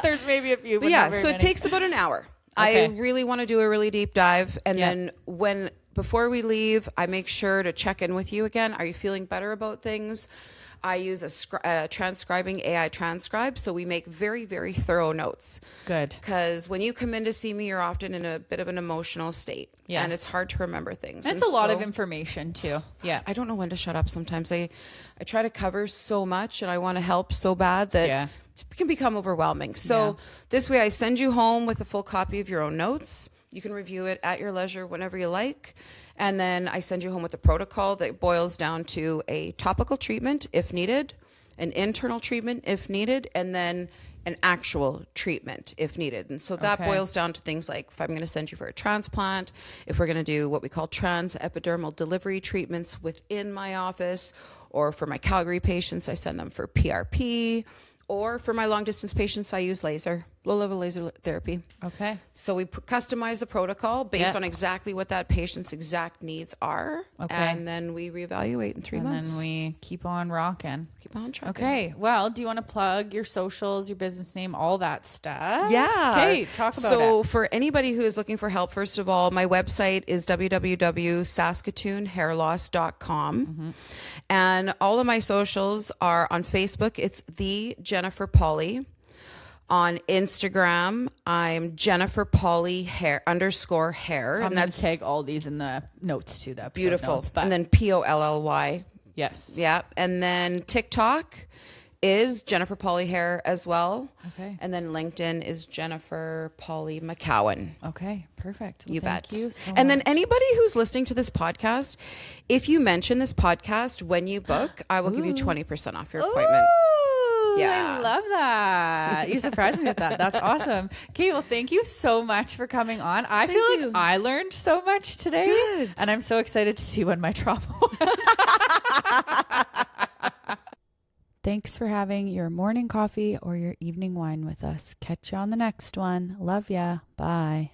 There's maybe a few, but Yeah, so it takes about an hour. Okay. I really want to do a really deep dive. And then before we leave, I make sure to check in with you again. Are you feeling better about things? I use a transcribing AI transcribe. So we make very, very thorough notes. Good. Because when you come in to see me, you're often in a bit of an emotional state. Yes. And it's hard to remember things. It's a lot of information too. Yeah. I don't know when to shut up sometimes. I try to cover so much and I want to help so bad that it can become overwhelming. So this way I send you home with a full copy of your own notes. You can review it at your leisure whenever you like. And then I send you home with a protocol that boils down to a topical treatment if needed, an internal treatment if needed, and then an actual treatment if needed. And so that boils down to things like if I'm going to send you for a transplant, if we're going to do what we call trans-epidermal delivery treatments within my office, or for my Calgary patients, I send them for PRP. Or for my long distance patients, I use low-level laser therapy. Okay. So we customize the protocol based on exactly what that patient's exact needs are. Okay. And then we reevaluate in 3 months. And then we keep on rocking. Keep on trucking. Okay. Well, do you want to plug your socials, your business name, all that stuff? Yeah. Okay. Talk about it. So for anybody who is looking for help, first of all, my website is www.saskatoonhairloss.com. And all of my socials are on Facebook. It's the Jennifer Pauly. On Instagram, I'm Jennifer Polly hair _hair. And that's tag all these in the notes to the episode beautiful. notes, but And then Polly. yes. Yeah. And then TikTok is Jennifer Polly hair as well. Okay. And then LinkedIn is Jennifer Polly McCowan. Okay, perfect. Well, You thank bet. you so And then much. anybody who's listening to this podcast, if you mention this podcast when you book, I will give you 20% off your appointment. Ooh, Yeah. I love that. You surprised me with that. That's awesome. Okay, well, thank you so much for coming on. I feel like I learned so much today. Good. And I'm so excited to see when my trauma was. Thanks for having your morning coffee or your evening wine with us. Catch you on the next one. Love ya. Bye.